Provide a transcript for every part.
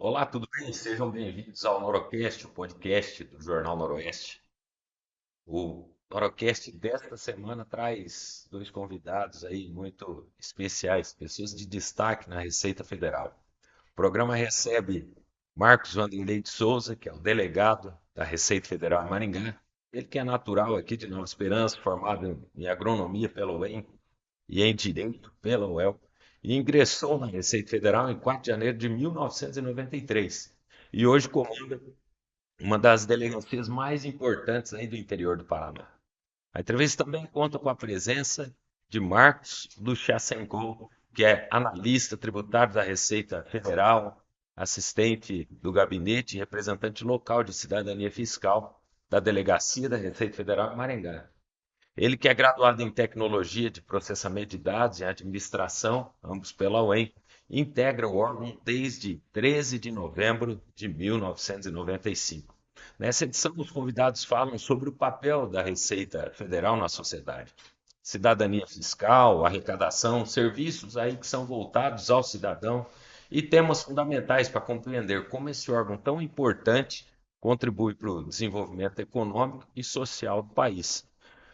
Olá, tudo bem? Sejam bem-vindos ao Norocast, o podcast do Jornal Noroeste. O Norocast desta semana traz dois convidados aí muito especiais, pessoas de destaque na Receita Federal. O programa recebe Marcos Vanderlei de Souza, que é o delegado da Receita Federal em Maringá. Ele que é natural aqui de Nova Esperança, formado em agronomia pela UEM e em direito pela UEL, e ingressou na Receita Federal em 4 de janeiro de 1993. E hoje comanda uma das delegacias mais importantes aí do interior do Paraná. A entrevista também conta com a presença de Marcos Luchasenko, que é analista tributário da Receita Federal, assistente do gabinete e representante local de cidadania fiscal da Delegacia da Receita Federal em Maringá. Ele que é graduado em tecnologia de processamento de dados e administração, ambos pela UEM, integra o órgão desde 13 de novembro de 1995. Nessa edição, os convidados falam sobre o papel da Receita Federal na sociedade. Cidadania fiscal, arrecadação, serviços aí que são voltados ao cidadão e temas fundamentais para compreender como esse órgão tão importante contribui para o desenvolvimento econômico e social do país.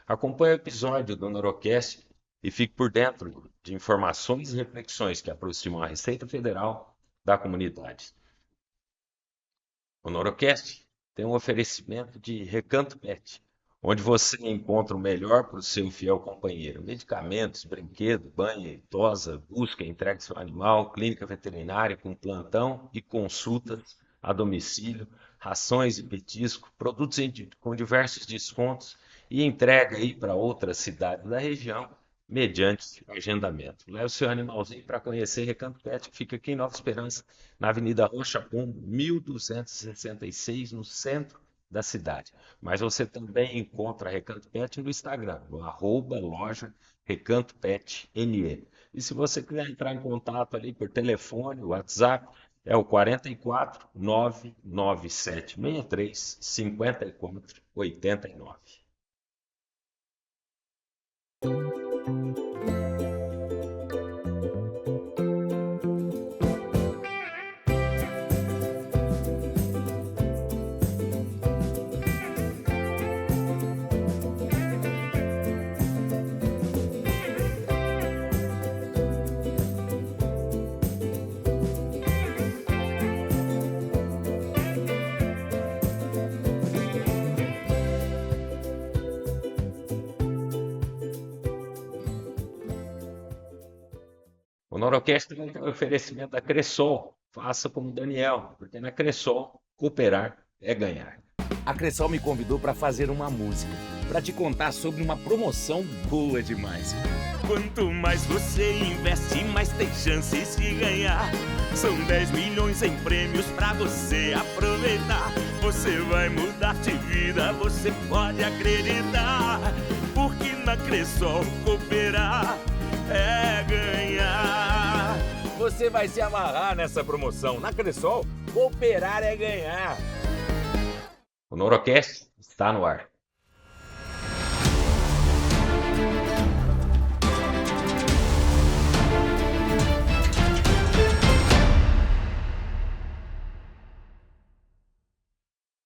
Acompanhe o episódio do Norocast e fique por dentro de informações e reflexões que aproximam a Receita Federal da comunidade. O Norocast tem um oferecimento de Recanto Pet, onde você encontra o melhor para o seu fiel companheiro: medicamentos, brinquedo, banho e tosa, busca e entrega seu animal, clínica veterinária com plantão e consultas a domicílio, rações e petisco, produtos com diversos descontos e entrega aí para outras cidades da região mediante agendamento. Leve o seu animalzinho para conhecer Recanto Pet, que fica aqui em Nova Esperança, na Avenida Rocha Pombo, 1266, no centro da cidade. Mas você também encontra a Recanto Pet no Instagram, no @loja Recanto Pet NE. E se você quiser entrar em contato ali por telefone, WhatsApp, é o 44 99763 5489. O Norocast também tem o oferecimento da Cressol. Faça como o Daniel, porque na Cressol, cooperar é ganhar. A Cressol me convidou para fazer uma música, para te contar sobre uma promoção boa demais. Quanto mais você investe, mais tem chances de ganhar. São 10 milhões em prêmios pra você aproveitar. Você vai mudar de vida, você pode acreditar. Porque na Cressol cooperar é ganhar. Você vai se amarrar nessa promoção. Na Cressol, cooperar é ganhar. O Norocast está no ar.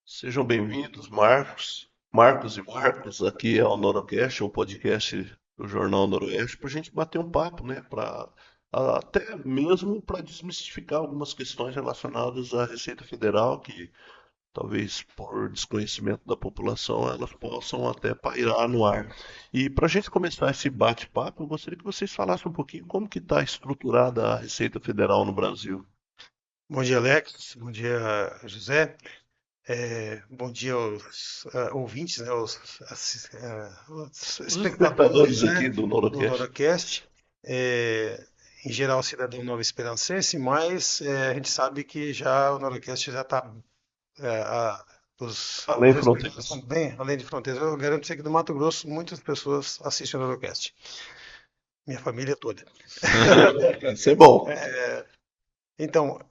Sejam bem-vindos, Marcos e Marcos, aqui ao Norocast, um podcast do Jornal Noroeste, para a gente bater um papo, né? Até mesmo para desmistificar algumas questões relacionadas à Receita Federal, que talvez por desconhecimento da população elas possam até pairar no ar. E para a gente começar esse bate-papo, eu gostaria que vocês falassem um pouquinho como que está estruturada a Receita Federal no Brasil. Bom dia, Alex. Bom dia, José. Bom dia aos ouvintes, né, os Os espectadores, espectadores né, aqui do do Norocast. Norocast. Em geral, cidadão nova esperancense, mas a gente sabe que já o Norocast já está os Além espectadores fronteiras. estão bem além de fronteiras. Eu garanto você que do Mato Grosso muitas pessoas assistem o Norocast. Minha família toda. Isso é bom. Então,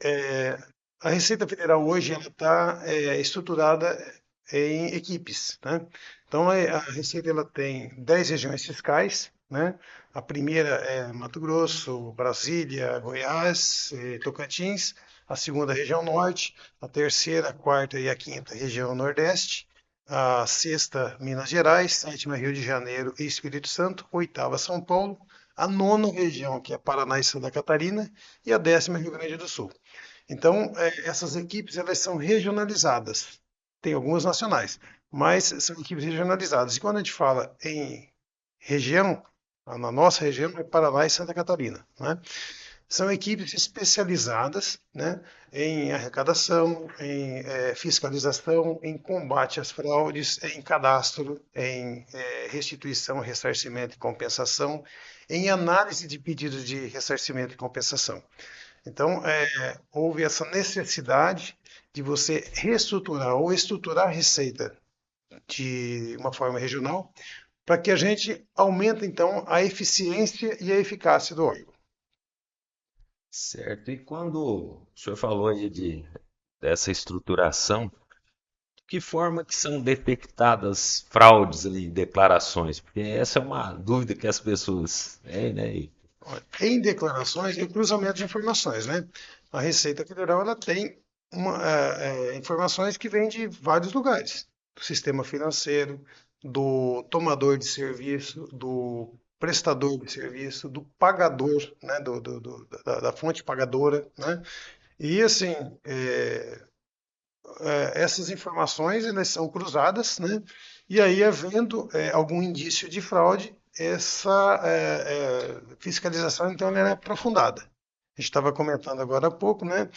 a Receita Federal hoje ela está estruturada em equipes, né? Então, a Receita ela tem 10 regiões fiscais, né? A primeira é Mato Grosso, Brasília, Goiás, Tocantins. a segunda região norte, a terceira, a quarta e a quinta região nordeste, a sexta Minas Gerais, sétima Rio de Janeiro e Espírito Santo, oitava São Paulo, a nona região que é Paraná e Santa Catarina e a décima Rio Grande do Sul. Então, essas equipes elas são regionalizadas. Tem algumas nacionais, mas são equipes regionalizadas. E quando a gente fala em região, na nossa região é Paraná e Santa Catarina, né? São equipes especializadas, né, em arrecadação, em fiscalização, em combate às fraudes, em cadastro, em restituição, ressarcimento e compensação, em análise de pedidos de ressarcimento e compensação. Então, houve essa necessidade de você reestruturar ou estruturar a receita de uma forma regional para que a gente aumente, então, a eficiência e a eficácia do órgão. Certo. E quando o senhor falou aí dessa estruturação, de que forma que são detectadas fraudes ali em declarações? Porque essa é uma dúvida que as pessoas têm, né? Em declarações e cruzamento de informações, né? A Receita Federal ela tem informações que vêm de vários lugares, do sistema financeiro, do tomador de serviço, do prestador de serviço, do pagador, né? Da fonte pagadora, né? E assim, essas informações elas são cruzadas, né? E aí, havendo algum indício de fraude, essa fiscalização então ela é aprofundada. A gente estava comentando agora há pouco, né?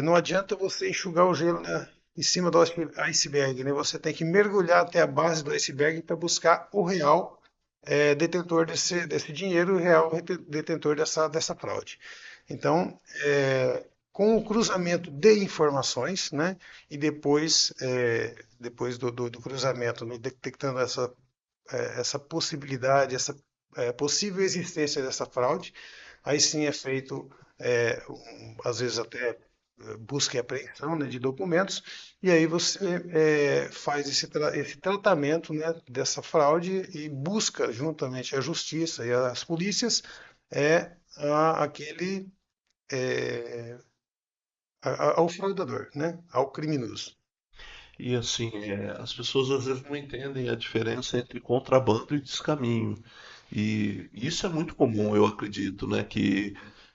Não adianta você enxugar o gelo, né, em cima do iceberg, né? Você tem que mergulhar até a base do iceberg para buscar o real detentor desse dinheiro, o real detentor dessa fraude. Então, com o cruzamento de informações, né, e depois do cruzamento, né, detectando essa possibilidade, essa possível existência dessa fraude, aí sim é feito, às vezes até busca e apreensão, né, de documentos, e aí você faz esse tratamento, né, dessa fraude e busca, juntamente à justiça e às polícias, ao fraudador, né, ao criminoso. E assim, as pessoas às vezes não entendem a diferença entre contrabando e descaminho. E isso é muito comum, eu acredito, né, que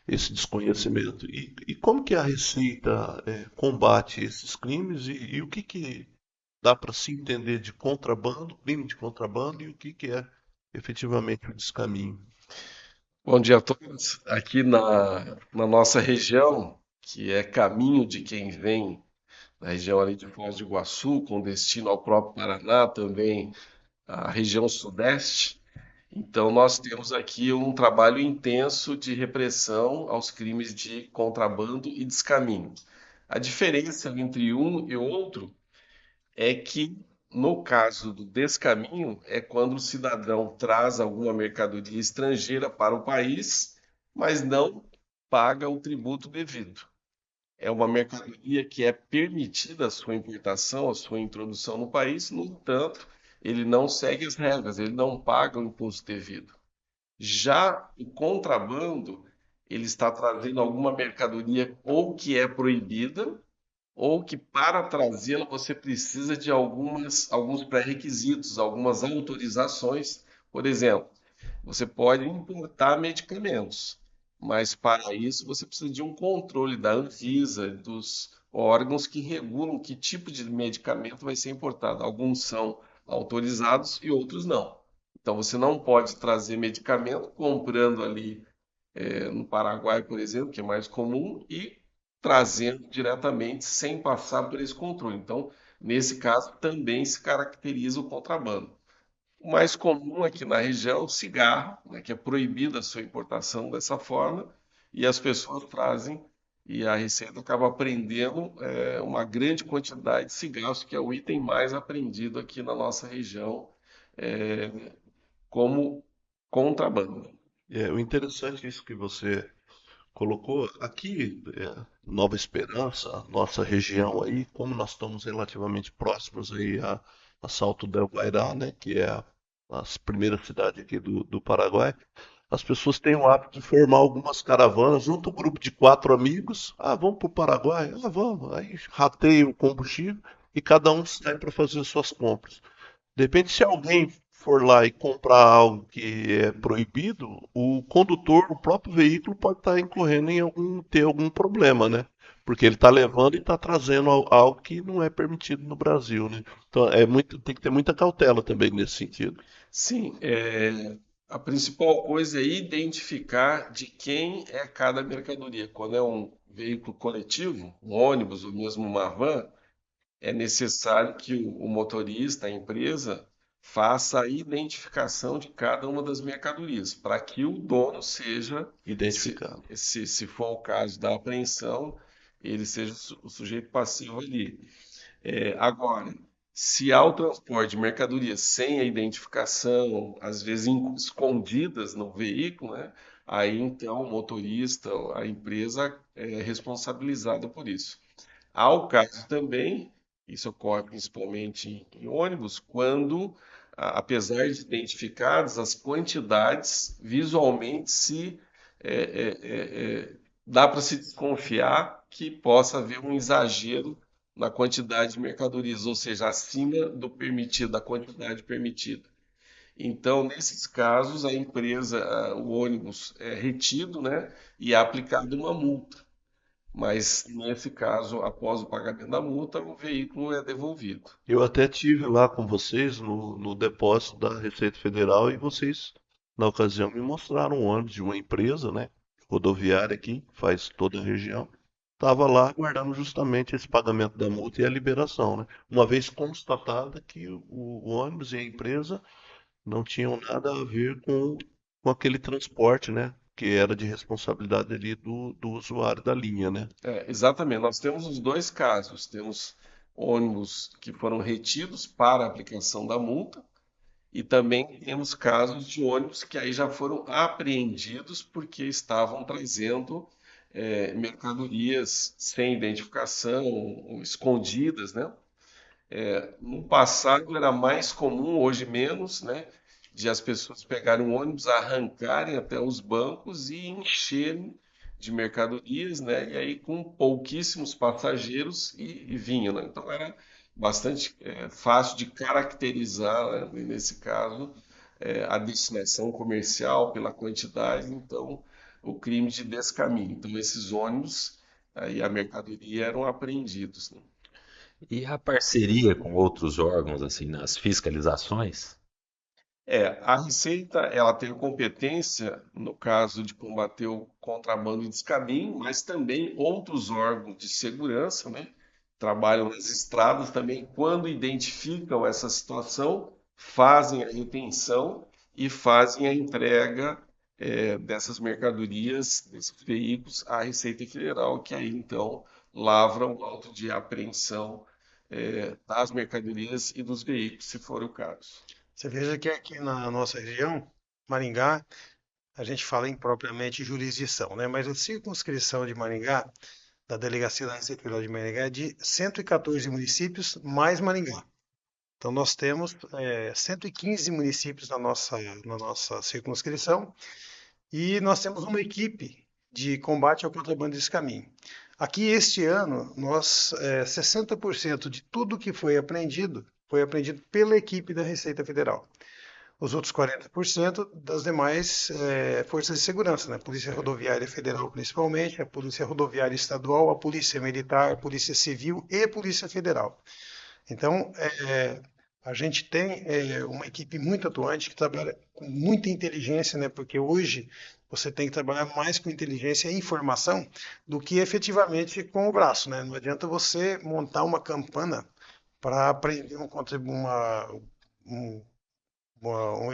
esse desconhecimento. E como que a Receita combate esses crimes e o que dá para se entender de contrabando, crime de contrabando e o que é efetivamente o descaminho? Bom dia a todos. Aqui na nossa região, que é caminho de quem vem na região ali de Foz do Iguaçu, com destino ao próprio Paraná, também a região sudeste. Então, nós temos aqui um trabalho intenso de repressão aos crimes de contrabando e descaminho. A diferença entre um e outro é que, no caso do descaminho, é quando o cidadão traz alguma mercadoria estrangeira para o país, mas não paga o tributo devido. É uma mercadoria que é permitida a sua importação, a sua introdução no país, no entanto, ele não segue as regras, ele não paga o imposto devido. Já o contrabando, ele está trazendo alguma mercadoria ou que é proibida, ou que para trazê-la você precisa de alguns pré-requisitos, algumas autorizações. Por exemplo, você pode importar medicamentos, mas para isso você precisa de um controle da Anvisa, dos órgãos que regulam que tipo de medicamento vai ser importado. Alguns são autorizados e outros não. Então você não pode trazer medicamento comprando ali no Paraguai, por exemplo, que é mais comum, e trazendo diretamente sem passar por esse controle. Então, nesse caso, também se caracteriza o contrabando. O mais comum aqui na região é o cigarro, né, que é proibida a sua importação dessa forma, e as pessoas trazem, e a Receita acaba apreendendo uma grande quantidade de cigarros, que é o item mais apreendido aqui na nossa região, como contrabando. O interessante é isso que você colocou aqui, Nova Esperança, nossa região aí, como nós estamos relativamente próximos aí a Salto del Guairá, né, que é a primeira cidade aqui do Paraguai, As pessoas têm o hábito de formar algumas caravanas, junto um grupo de 4 amigos. Ah, vamos para o Paraguai? Ah, vamos. Aí rateia o combustível e cada um sai para fazer suas compras. De repente, se alguém for lá e comprar algo que é proibido, o condutor, o próprio veículo pode estar incorrendo em ter algum problema, né? Porque ele está levando e está trazendo algo que não é permitido no Brasil, né? Então tem que ter muita cautela também nesse sentido. Sim, a principal coisa é identificar de quem é cada mercadoria. Quando é um veículo coletivo, um ônibus ou mesmo uma van, é necessário que o motorista, a empresa, faça a identificação de cada uma das mercadorias, para que o dono seja, se, Identificado. se for o caso da apreensão, ele seja o sujeito passivo ali. Agora, se há o transporte de mercadorias sem a identificação, às vezes escondidas no veículo, né, aí então o motorista, a empresa é responsabilizada por isso. Há o caso também, isso ocorre principalmente em ônibus, quando, apesar de identificadas, as quantidades visualmente é, é, é, é, dá para se desconfiar que possa haver um exagero na quantidade de mercadorias, ou seja, acima do permitido, da quantidade permitida. Então, nesses casos, a empresa, o ônibus é retido, né, e é aplicada uma multa. Mas nesse caso, após o pagamento da multa, o veículo é devolvido. Eu até tive lá com vocês no depósito da Receita Federal e vocês, na ocasião, me mostraram um ônibus de uma empresa, né, rodoviária aqui, que faz toda a região. Estava lá aguardando justamente esse pagamento da multa e a liberação, né? Uma vez constatada que o ônibus e a empresa não tinham nada a ver com aquele transporte, né? Que era de responsabilidade ali do usuário da linha, né? Exatamente, nós temos os dois casos. Temos ônibus que foram retidos para a aplicação da multa e também temos casos de ônibus que aí já foram apreendidos porque estavam trazendo mercadorias sem identificação, ou escondidas, né? No passado era mais comum, hoje menos, né? De as pessoas pegarem um ônibus, arrancarem até os bancos e encherem de mercadorias, né? E aí com pouquíssimos passageiros e vinham, né? Então era bastante fácil de caracterizar, né, nesse caso, a destinação comercial pela quantidade, então o crime de descaminho. Então esses ônibus aí a mercadoria eram apreendidos, né? E a parceria com outros órgãos, assim, nas fiscalizações? A Receita, ela tem competência no caso de combater o contrabando e descaminho, mas também outros órgãos de segurança, né, trabalham nas estradas também, quando identificam essa situação, fazem a retenção e fazem a entrega dessas mercadorias, desses veículos, à Receita Federal, que aí então lavra o auto de apreensão das mercadorias e dos veículos, se for o caso. Você veja que aqui na nossa região, Maringá, a gente fala impropriamente jurisdição, né? Mas a circunscrição de Maringá, da Delegacia da Receita Federal de Maringá, é de 114 municípios mais Maringá. Então nós temos 115 municípios na nossa circunscrição e nós temos uma equipe de combate ao contrabando e descaminho. Aqui este ano, 60% de tudo que foi apreendido pela equipe da Receita Federal. Os outros 40% das demais forças de segurança, né? Polícia Rodoviária Federal principalmente, a Polícia Rodoviária Estadual, a Polícia Militar, a Polícia Civil e a Polícia Federal. Então, a gente tem uma equipe muito atuante que trabalha com muita inteligência, né? Porque hoje você tem que trabalhar mais com inteligência e informação do que efetivamente com o braço, né? Não adianta você montar uma campana para prender um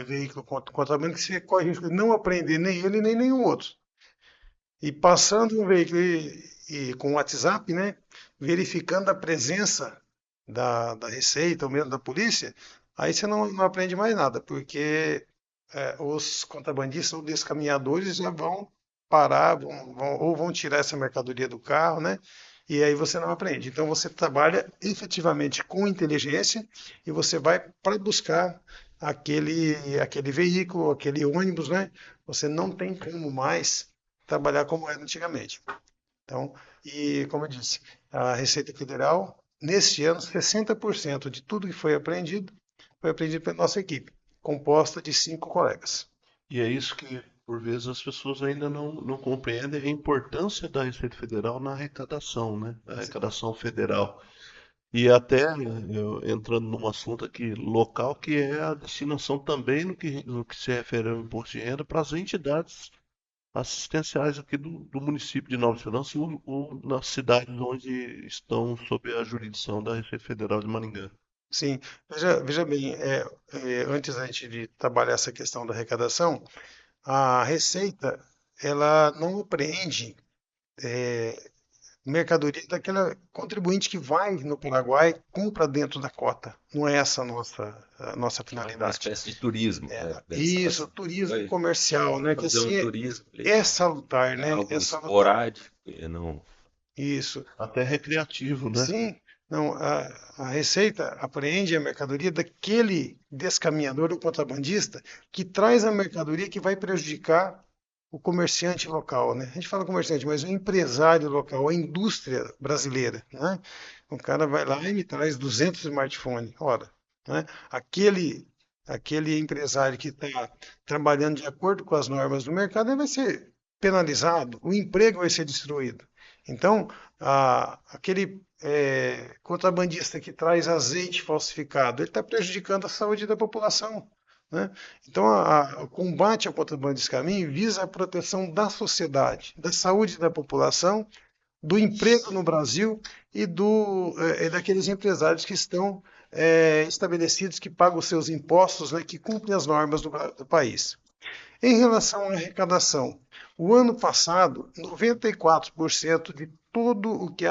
veículo contrabando que você corre risco de não apreender nem ele nem nenhum outro. E passando um veículo com o WhatsApp, né, verificando a presença da Receita ou mesmo da polícia, aí você não aprende mais nada, porque os contrabandistas ou descaminhadores já vão parar, ou vão tirar essa mercadoria do carro, né? E aí você não aprende. Então você trabalha efetivamente com inteligência e você vai para buscar aquele veículo, aquele ônibus, né? você não tem como mais trabalhar como era antigamente. Então, e como eu disse, a Receita Federal, neste ano, 60% de tudo que foi aprendido pela nossa equipe, composta de 5 colegas. E é isso que, por vezes, as pessoas ainda não compreendem a importância da Receita Federal na arrecadação, né? A arrecadação federal. E até entrando num assunto aqui local, que é a destinação também no que se refere ao imposto de renda para as entidades assistenciais aqui do município de Nova Esperança ou nas cidades onde estão sob a jurisdição da Receita Federal de Maringá. Sim, veja bem, antes da gente de trabalhar essa questão da arrecadação, a Receita, ela não apreende mercadoria daquela contribuinte que vai no Paraguai, compra dentro da cota. Não é essa a nossa Uma finalidade. espécie de turismo, né? Isso, turismo Vai comercial, né? Que fazer um assim turismo ali, é salutar, né? algo É salutar. esporádico, e não. Isso. Até recreativo, né? Sim, não, a Receita apreende a mercadoria daquele descaminhador ou contrabandista que traz a mercadoria que vai prejudicar o comerciante local, né? A gente fala comerciante, mas o empresário local, a indústria brasileira, né? O cara vai lá e me traz 200 smartphones, ora, né? Aquele empresário que está trabalhando de acordo com as normas do mercado, ele vai ser penalizado, o emprego vai ser destruído. Então, aquele contrabandista que traz azeite falsificado, ele está prejudicando a saúde da população, né? Então, o combate ao contrabando desse caminho visa a proteção da sociedade, da saúde da população, do emprego no Brasil e daqueles empresários que estão estabelecidos, que pagam os seus impostos, né, que cumprem as normas do país. Em relação à arrecadação, o ano passado, 94% de todo o que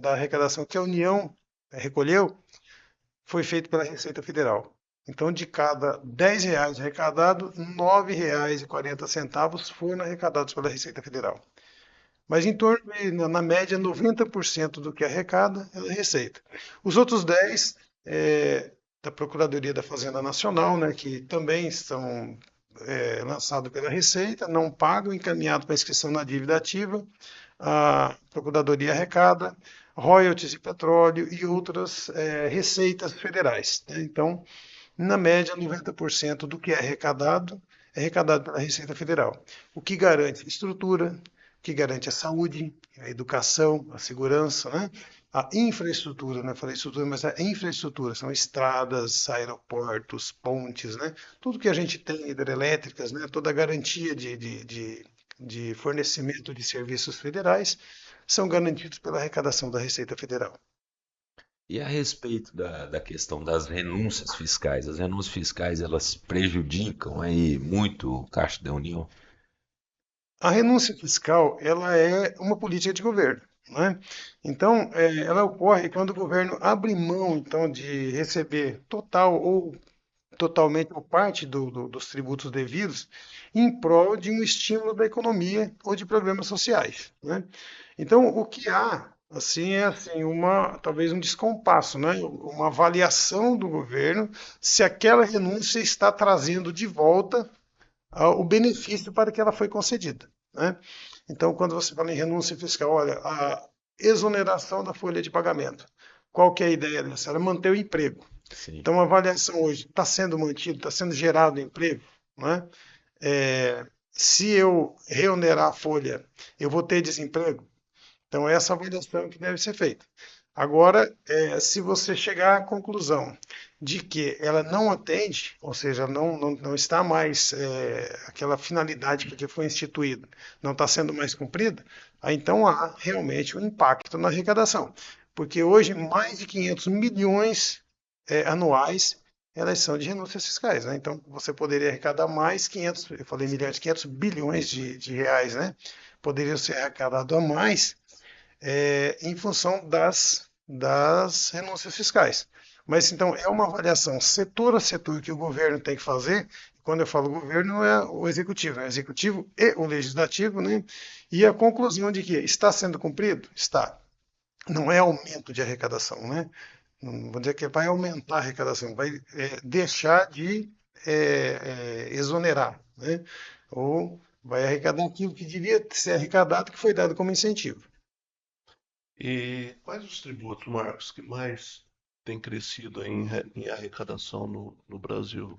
da arrecadação que a União recolheu foi feito pela Receita Federal. Então, de cada R$ 10 arrecadado, R$ 9,40 foram arrecadados pela Receita Federal. Mas em torno na média, 90% do que arrecada é a Receita. Os outros 10 da Procuradoria da Fazenda Nacional, né, que também são lançados pela Receita, não pagam, encaminhado para inscrição na dívida ativa, a Procuradoria arrecada, royalties de petróleo e outras receitas federais, né? Então, na média, 90% do que é arrecadado pela Receita Federal. O que garante a estrutura, o que garante a saúde, a educação, a segurança, né? A infraestrutura, não falei estrutura, mas a infraestrutura, são estradas, aeroportos, pontes, né? Tudo que a gente tem, hidrelétricas, né? Toda a garantia de fornecimento de serviços federais são garantidos pela arrecadação da Receita Federal. E a respeito da questão das renúncias fiscais, as renúncias fiscais elas prejudicam aí muito o Caixa da União? A renúncia fiscal, ela é uma política de governo, né? Então, ela ocorre quando o governo abre mão, então, de receber total ou totalmente ou parte dos tributos devidos em prol de um estímulo da economia ou de programas sociais, né? Então, o que há assim talvez um descompasso, né? Uma avaliação do governo se aquela renúncia está trazendo de volta o benefício para que ela foi concedida, né? Então, quando você fala em renúncia fiscal, olha, a exoneração da folha de pagamento. Qual que é a ideia dessa? Era manter o emprego. Sim. Então, a avaliação hoje está sendo mantido, está sendo gerado emprego, né? Se eu reonerar a folha, eu vou ter desemprego. Então, essa avaliação que deve ser feita. Agora, se você chegar à conclusão de que ela não atende, ou seja, não está mais aquela finalidade que foi instituída, não está sendo mais cumprida, aí então há realmente um impacto na arrecadação. Porque hoje mais de 500 milhões anuais elas são de renúncias fiscais, né? Então você poderia arrecadar mais 500, eu falei milhões, 500 bilhões de reais, né? Poderiam ser arrecadados a mais em função das renúncias fiscais. Mas então é uma avaliação setor a setor que o governo tem que fazer. Quando eu falo governo, é o executivo, o executivo e o legislativo, né? E a conclusão de que está sendo cumprido? Está. Não é aumento de arrecadação, né? Não vou dizer que vai aumentar a arrecadação, vai deixar de exonerar, né? ou vai arrecadar aquilo que devia ser arrecadado, que foi dado como incentivo. E quais os tributos, Marcos, que mais tem crescido em arrecadação no Brasil?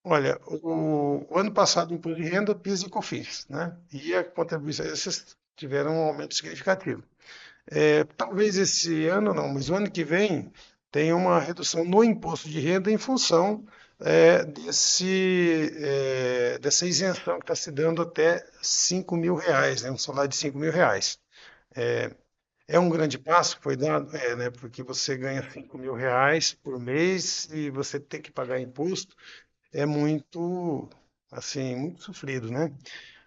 Olha, o ano passado o imposto de renda, PIS e COFINS, né? E a contribuição, esses tiveram um aumento significativo. Talvez esse ano não, mas o ano que vem tem uma redução no imposto de renda em função dessa isenção que está se dando até R$ 5.000, né? Um salário de R$ 5.000. É um grande passo que foi dado, né? Porque você ganha R$ 5.000 por mês e você tem que pagar imposto, é muito, assim, muito sofrido, né?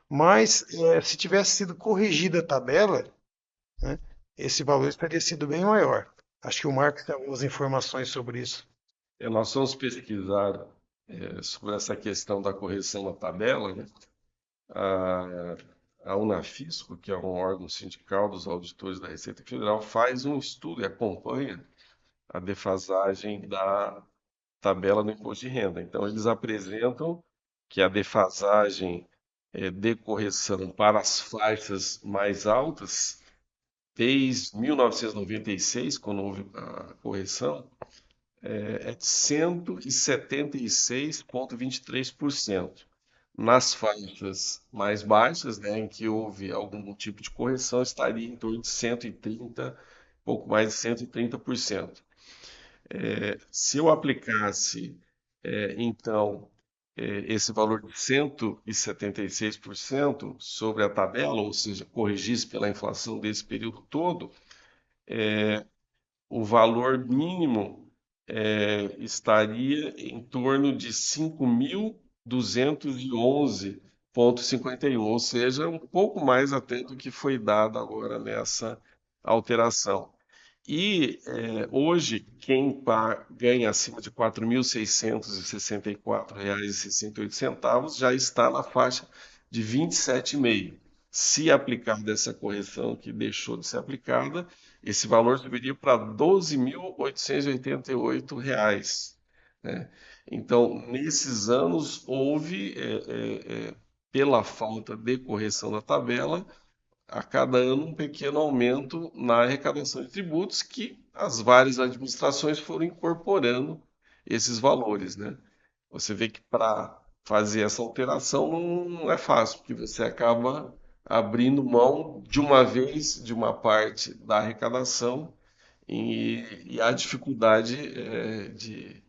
Mas se tivesse sido corrigida a tabela, né, esse valor teria sido bem maior. Acho que o Marcos tem algumas informações sobre isso. Nós vamos pesquisar sobre essa questão da correção na tabela, né? A, a Unafisco, que é um órgão sindical dos auditores da Receita Federal, faz um estudo e acompanha a defasagem da tabela do imposto de renda. Então, eles apresentam que a defasagem de correção para as faixas mais altas, desde 1996, quando houve a correção, é de 176,23%. Nas faixas mais baixas, né, em que houve algum tipo de correção, estaria em torno de 130, pouco mais de 130%. Se eu aplicasse, então, esse valor de 176% sobre a tabela, ou seja, corrigisse pela inflação desse período todo, o valor mínimo estaria em torno de 5.211,51, ou seja, um pouco mais até do que foi dado agora nessa alteração. E hoje, quem ganha acima de R$ 4.664,68 já está na faixa de 27,5. Se aplicada essa correção que deixou de ser aplicada, esse valor subiria para R$ 12.888, né? Então, nesses anos, houve, pela falta de correção da tabela, a cada ano um pequeno aumento na arrecadação de tributos que as várias administrações foram incorporando esses valores, né? Você vê que para fazer essa alteração não é fácil, porque você acaba abrindo mão de uma vez de uma parte da arrecadação e há dificuldade de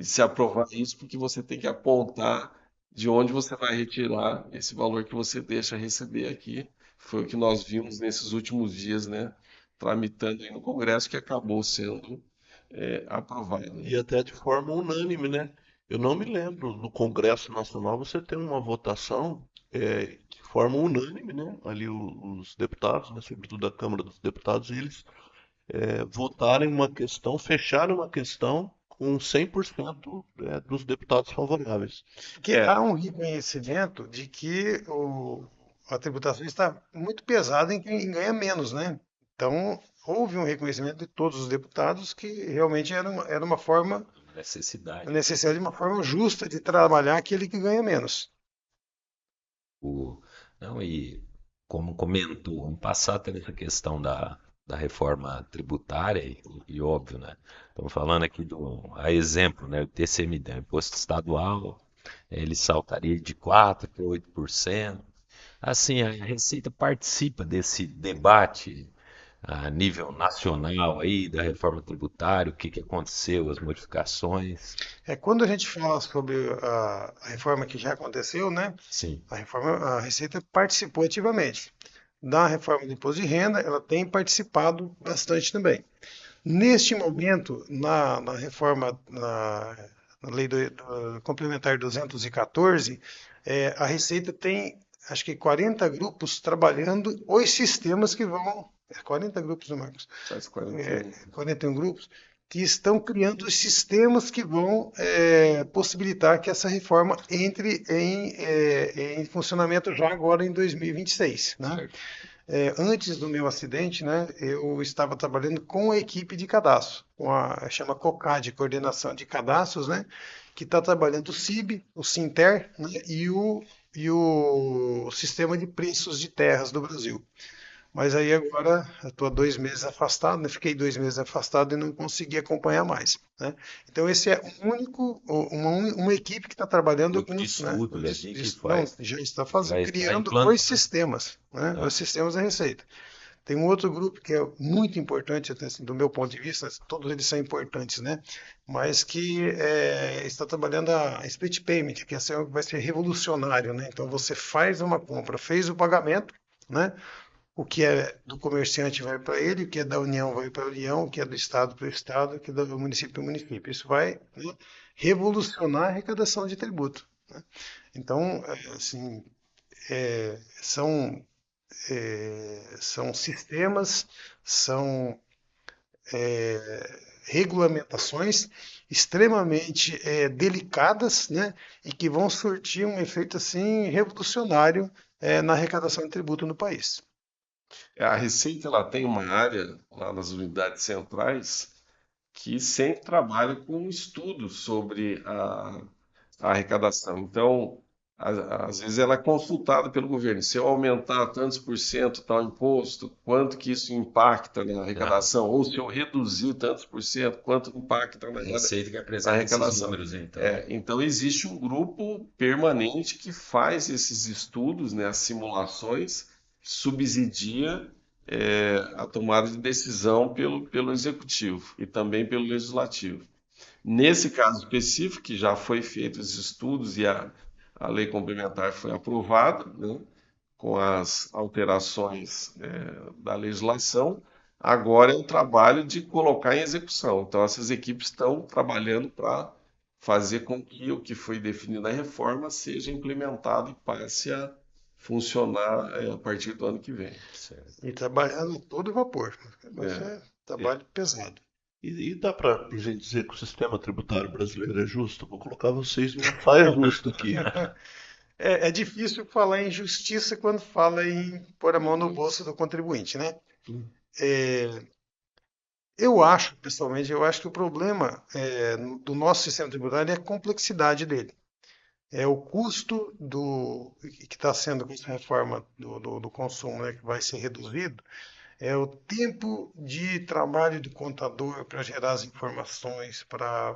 se aprovar isso, porque você tem que apontar de onde você vai retirar esse valor que você deixa receber aqui. Foi o que nós vimos nesses últimos dias, né? Tramitando aí no Congresso, que acabou sendo aprovado. E até de forma unânime, né? Eu não me lembro no Congresso Nacional você ter uma votação de forma unânime, né? Ali os deputados, né? Sobretudo da Câmara dos Deputados, eles votarem uma questão, fecharem uma questão com 100% dos deputados favoráveis. Porque há um reconhecimento de que a tributação está muito pesada em quem ganha menos, né? Então, houve um reconhecimento de todos os deputados que realmente era uma forma, a Necessidade. necessidade de uma forma justa de trabalhar aquele que ganha menos. Não, e como comentou, ano passado teve essa questão da reforma tributária e óbvio, né? Estamos falando aqui a exemplo, né? O TCMD, o Imposto Estadual, ele saltaria de 4% para 8%. Assim, a Receita participa desse debate a nível nacional aí da reforma tributária, o que que aconteceu, as modificações. Quando a gente fala sobre a reforma que já aconteceu, né? Sim, A Receita participou ativamente. Da reforma do imposto de renda, ela tem participado bastante também. Neste momento, na reforma, na lei complementar 214, a Receita tem, acho que 40 grupos trabalhando os sistemas que vão. 40 grupos, né, Marcos? Faz 41. 41 grupos que estão criando os sistemas que vão possibilitar que essa reforma entre em funcionamento já agora em 2026, né? certo. Antes do meu acidente, né, eu estava trabalhando com a equipe de cadastro, chama COCAD, Coordenação de Cadastros, né, que está trabalhando o CIB, o SINTER, né, e o e o sistema de preços de terras do Brasil. Mas aí agora eu estou há 2 meses afastado, né? Fiquei 2 meses afastado e não consegui acompanhar mais, né? Então esse é uma equipe que está trabalhando Grupo de né? estudo ali que Não, faz. já está Já está em criando plano, os né? sistemas, né? Ah, Os sistemas da Receita. Tem um outro grupo que é muito importante, até assim, do meu ponto de vista, todos eles são importantes, né? Mas que está trabalhando a split payment, que vai ser revolucionário, né? Então você faz uma compra, fez o pagamento, né? O que é do comerciante vai para ele, o que é da União vai para a União, o que é do Estado para o Estado, o que é do município para o município. Isso vai, né, revolucionar a arrecadação de tributo, né? Então, assim, é, são são sistemas, são regulamentações extremamente delicadas, né, e que vão surtir um efeito assim revolucionário na arrecadação de tributo no país. A Receita ela tem uma área lá nas unidades centrais que sempre trabalha com estudos sobre a arrecadação. Então, às vezes ela é consultada pelo governo. Se eu aumentar tantos por cento tal imposto, quanto que isso impacta na já. arrecadação? Ou se eu reduzir tantos por cento, quanto impacta A Receita que na apresenta esses arrecadação? números, então. Então existe um grupo permanente que faz esses estudos, né, as simulações, subsidia a tomada de decisão pelo executivo e também pelo legislativo. Nesse caso específico, que já foi feito os estudos e a lei complementar foi aprovada, né, com as alterações da legislação, agora é o trabalho de colocar em execução. Então, essas equipes estão trabalhando para fazer com que o que foi definido na reforma seja implementado e passe a funcionar a partir do ano que vem. Certo. E trabalhando a todo vapor. Vai É, ser trabalho pesado. E dá para a gente dizer que o sistema tributário brasileiro é justo? Vou colocar vocês numa saia justa aqui. É difícil falar em justiça quando fala em pôr a mão no bolso do contribuinte, né? Eu acho, pessoalmente, que o problema do nosso sistema tributário é a complexidade dele. É o custo que está sendo com essa reforma do consumo, né, que vai ser reduzido, é o tempo de trabalho do contador para gerar as informações,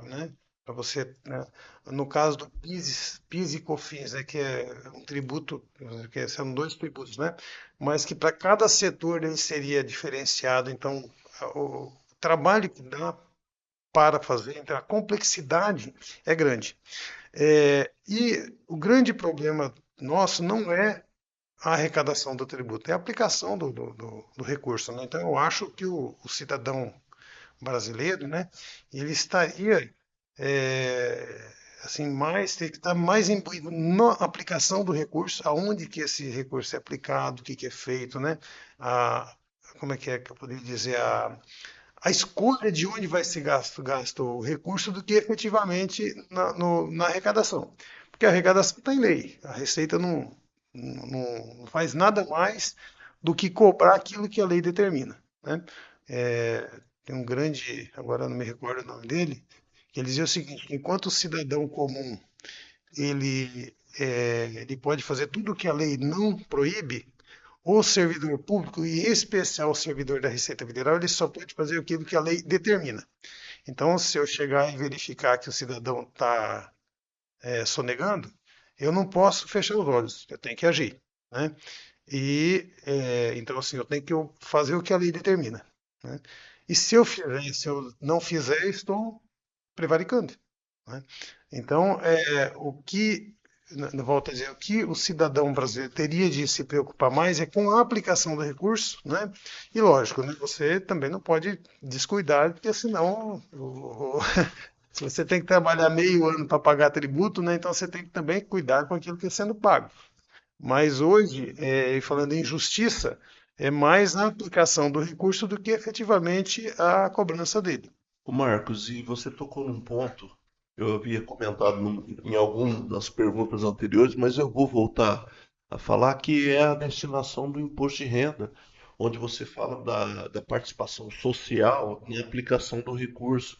né, para você, né, no caso do PIS e COFINS, né, que é um tributo, que são 2 tributos, né, mas que para cada setor ele seria diferenciado. Então, o trabalho que dá para fazer, então a complexidade é grande. E o grande problema nosso não é a arrecadação do tributo, é a aplicação do recurso, né? Então eu acho que o cidadão brasileiro, né, ele estaria assim teria que estar mais imbuído na aplicação do recurso, aonde que esse recurso é aplicado, o que é feito, né? Como é que eu poderia dizer, a escolha de onde vai ser gasto o recurso do que efetivamente na arrecadação. Porque a arrecadação está em lei. A Receita não faz nada mais do que cobrar aquilo que a lei determina, né? Tem um grande, agora não me recordo o nome dele, que ele dizia o seguinte: enquanto o cidadão comum ele pode fazer tudo o que a lei não proíbe, o servidor público, e em especial o servidor da Receita Federal, ele só pode fazer aquilo que a lei determina. Então, se eu chegar e verificar que o cidadão está sonegando, eu não posso fechar os olhos, eu tenho que agir, né? Então, assim, eu tenho que fazer o que a lei determina, né? E se eu não fizer, estou prevaricando, né? Então, volto a dizer, o que o cidadão brasileiro teria de se preocupar mais é com a aplicação do recurso, né? E lógico, né, você também não pode descuidar, porque senão se você tem que trabalhar meio ano para pagar tributo, né, então você tem que também cuidar com aquilo que está sendo pago. Mas hoje, falando em justiça, é mais a aplicação do recurso do que efetivamente a cobrança dele. O Marcos, e você tocou num ponto, eu havia comentado em algumas das perguntas anteriores, mas eu vou voltar a falar, que é a destinação do imposto de renda, onde você fala da participação social na aplicação do recurso.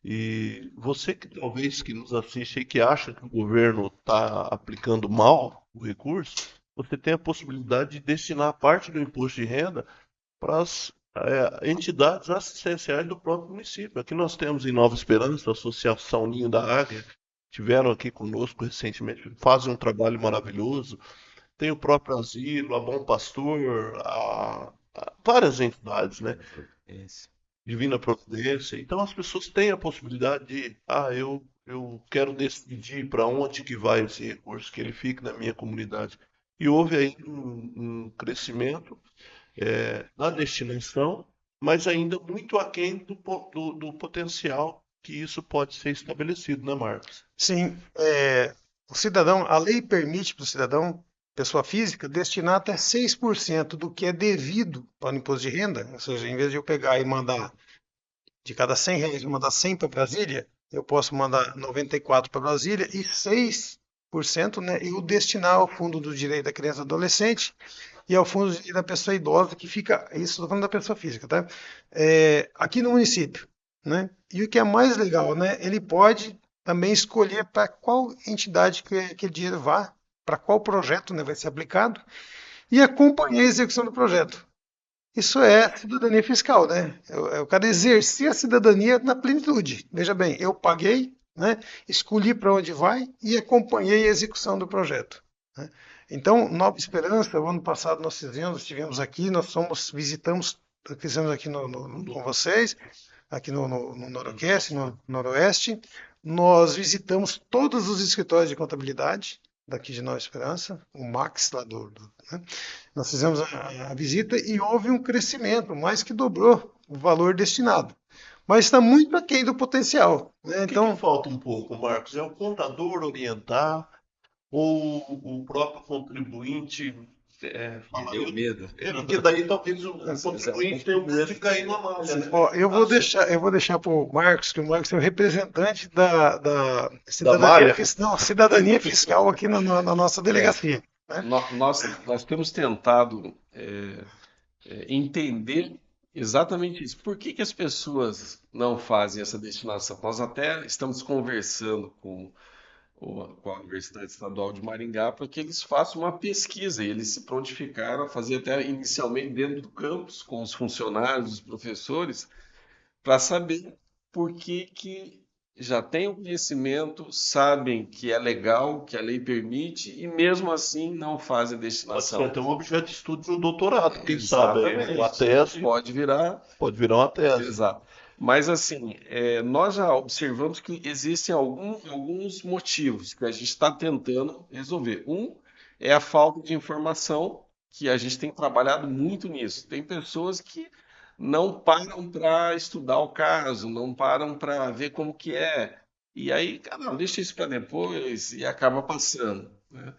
E você que talvez que nos assiste e que acha que o governo está aplicando mal, o recurso, você tem a possibilidade de destinar parte do imposto de renda para as entidades assistenciais do próprio município. Aqui nós temos em Nova Esperança a Associação Ninho da Águia, tiveram aqui conosco recentemente, fazem um trabalho maravilhoso. Tem o próprio Asilo, a Bom Pastor, várias entidades, né? Divina Providência. Então as pessoas têm a possibilidade de, eu quero decidir para onde que vai esse recurso, que ele fique na minha comunidade. E houve aí um crescimento na destinação, mas ainda muito aquém do potencial que isso pode ser estabelecido, né, Marcos? Sim, o cidadão, a lei permite para o cidadão, pessoa física, destinar até 6% do que é devido para o imposto de renda, ou seja, em vez de eu pegar e mandar de cada R$ 100, eu mandar 100 para Brasília, eu posso mandar 94 para Brasília e 6%, né, eu destinar ao Fundo do Direito da Criança e do Adolescente e ao Fundo do Direito da Pessoa Idosa, que fica, isso estou falando da pessoa física, tá? Aqui no município, né? E o que é mais legal, né, ele pode também escolher para qual entidade que aquele dinheiro vá, para qual projeto, né, vai ser aplicado, e acompanhar a execução do projeto. Isso é cidadania fiscal, né? O cara exercer a cidadania na plenitude. Veja bem, eu paguei, né, escolhi para onde vai e acompanhei a execução do projeto, né? Então, Nova Esperança, o ano passado nós estivemos aqui, fizemos aqui com vocês, aqui no Noroeste, no Noroeste, nós visitamos todos os escritórios de contabilidade daqui de Nova Esperança, o Max lá né? Nós fizemos a visita e houve um crescimento, mais que dobrou o valor destinado. Mas está muito aquém do potencial, né? Então, o que falta um pouco, Marcos? É o contador orientar ou o próprio contribuinte falar? Deu medo. Porque daí talvez o contribuinte tenha medo de cair na malha, né? Ó, eu vou deixar para o Marcos, que o Marcos é o representante da cidadania fiscal aqui na nossa delegacia, né? Nós temos tentado entender exatamente isso. Por que as pessoas não fazem essa destinação? Nós até estamos conversando com a Universidade Estadual de Maringá para que eles façam uma pesquisa. E eles se prontificaram a fazer até inicialmente dentro do campus, com os funcionários, os professores, para saber por que já têm o conhecimento, sabem que é legal, que a lei permite, e mesmo assim não fazem a Pode destinação. ser até um objeto de estudo de um doutorado, quem sabe? Uma tese Pode virar. pode virar uma tese. Exato. Mas assim, nós já observamos que existem alguns motivos que a gente está tentando resolver. Um é a falta de informação, que a gente tem trabalhado muito nisso. Tem pessoas que não param para estudar o caso, não param para ver como que é. E aí, cara, deixa isso para depois e acaba passando, né?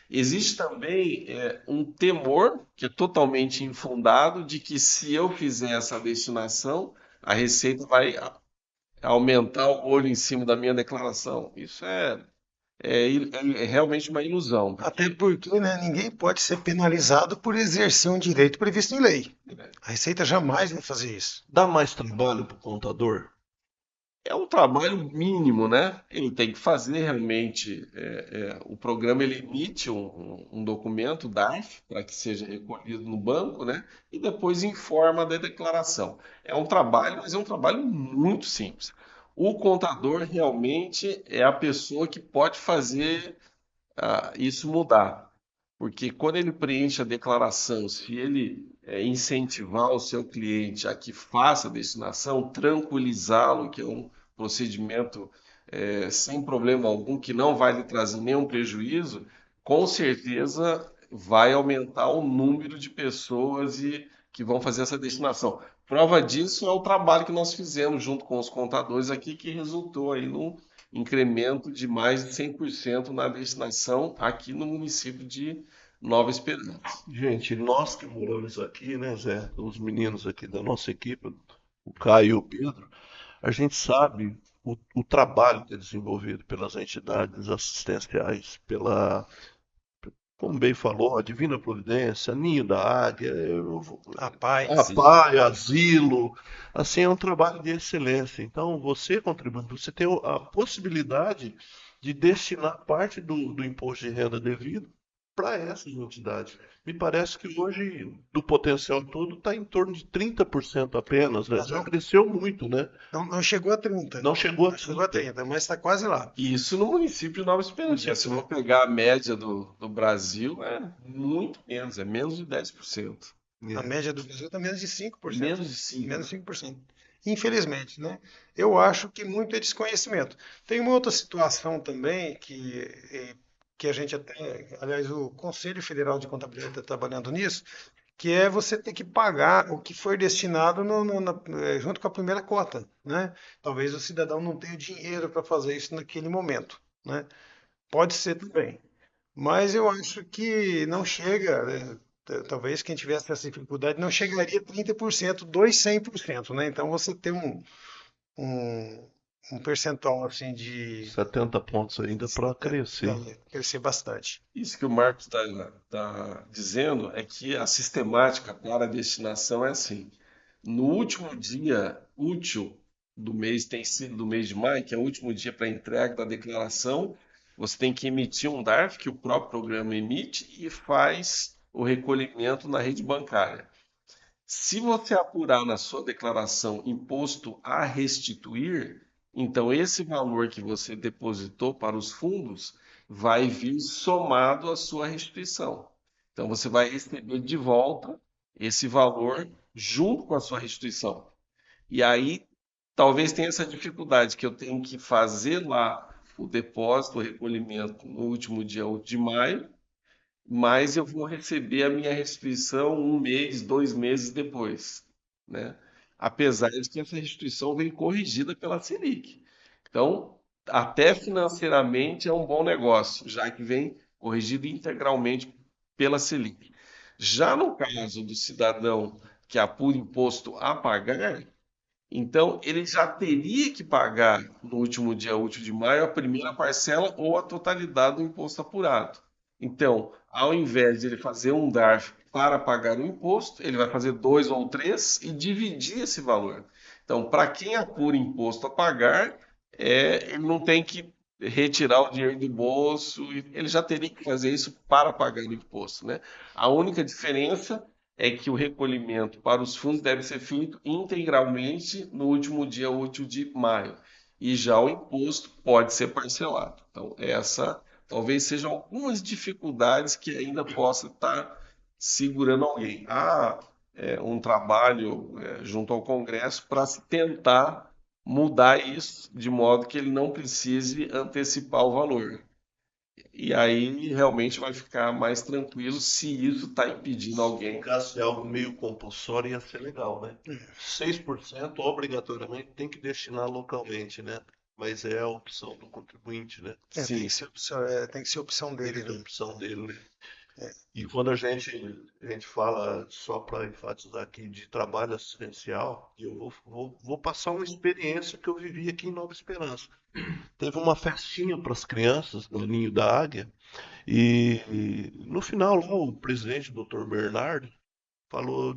Existe também um temor, que é totalmente infundado, de que se eu fizer essa destinação, a Receita vai aumentar o olho em cima da minha declaração. Isso é realmente uma ilusão. Até porque, né, ninguém pode ser penalizado por exercer um direito previsto em lei. A Receita jamais vai fazer isso. Dá mais trabalho para o contador? É um trabalho mínimo, né? Ele tem que fazer realmente. O programa ele emite um documento, DARF, para que seja recolhido no banco, né? E depois informa da declaração. É um trabalho, mas é um trabalho muito simples. O contador realmente é a pessoa que pode fazer isso mudar. Porque quando ele preenche a declaração, se ele incentivar o seu cliente a que faça a destinação, tranquilizá-lo, que é um procedimento sem problema algum, que não vai lhe trazer nenhum prejuízo, com certeza vai aumentar o número de pessoas que vão fazer essa destinação. Prova disso é o trabalho que nós fizemos junto com os contadores aqui, que resultou aí num incremento de mais de 100% na destinação aqui no município de Nova Esperança. Gente, nós que moramos aqui, né, Zé, os meninos aqui da nossa equipe, o Caio e o Pedro, a gente sabe o trabalho que é desenvolvido pelas entidades assistenciais, como bem falou, a Divina Providência, Ninho da Águia, A paz. Asilo, assim, é um trabalho de excelência. Então, você contribuindo, você tem a possibilidade de destinar parte do imposto de renda devido para essas entidades. Me parece que hoje, do potencial todo, está em torno de 30% apenas, né? Já cresceu muito, né? Não chegou a 30. Não chegou a Não chegou a 30, mas está quase lá. E isso no município de Nova Esperança. Se eu vou pegar a média do Brasil, é muito menos, é menos de 10%. A média do Brasil está menos de 5%. Menos de 5%. Menos de 5%. Infelizmente, né? Eu acho que muito é desconhecimento. Tem uma outra situação também que a gente até, aliás, o Conselho Federal de Contabilidade está trabalhando nisso, que é você ter que pagar o que foi destinado junto com a primeira cota, né? Talvez o cidadão não tenha dinheiro para fazer isso naquele momento, né? Pode ser também. Mas eu acho que não chega, né? Talvez quem tivesse essa dificuldade não chegaria a 30% dos 100%, né? Então você tem um percentual assim de 70 pontos ainda para crescer. crescer bastante. Isso que o Marcos está dizendo é que a sistemática para a destinação é assim. No último dia útil do mês, tem sido do mês de maio, que é o último dia para entrega da declaração, você tem que emitir um DARF que o próprio programa emite e faz o recolhimento na rede bancária. Se você apurar na sua declaração imposto a restituir, então esse valor que você depositou para os fundos vai vir somado à sua restituição. Então você vai receber de volta esse valor junto com a sua restituição. E aí talvez tenha essa dificuldade que eu tenho que fazer lá o depósito, o recolhimento no último dia 8 de maio, mas eu vou receber a minha restituição 1 mês, 2 meses depois, né? Apesar de que essa restituição vem corrigida pela Selic. Então, até financeiramente é um bom negócio, já que vem corrigido integralmente pela Selic. Já no caso do cidadão que apura imposto a pagar, então ele já teria que pagar no último dia útil de maio a primeira parcela ou a totalidade do imposto apurado. Então, ao invés de ele fazer um DARF para pagar o imposto, ele vai fazer 2 ou 3 e dividir esse valor. Então, para quem apura imposto a pagar, ele não tem que retirar o dinheiro do bolso, ele já teria que fazer isso para pagar o imposto, né? A única diferença é que o recolhimento para os fundos deve ser feito integralmente no último dia útil de maio. E já o imposto pode ser parcelado. Então, essa talvez sejam algumas dificuldades que ainda possa estar segurando alguém. Há um trabalho junto ao Congresso para se tentar mudar isso de modo que ele não precise antecipar o valor. E aí realmente vai ficar mais tranquilo se isso está impedindo alguém. Se ficasse algo meio compulsório, ia ser legal, né? 6% obrigatoriamente tem que destinar localmente, né? Mas é a opção do contribuinte, né? Sim. Tem que ser opção dele, É a né? opção dele, né? E quando a gente fala, só para enfatizar aqui, de trabalho assistencial, eu vou passar uma experiência que eu vivi aqui em Nova Esperança. Teve uma festinha para as crianças no Ninho da Águia e no final lá o presidente, Dr. Bernardo,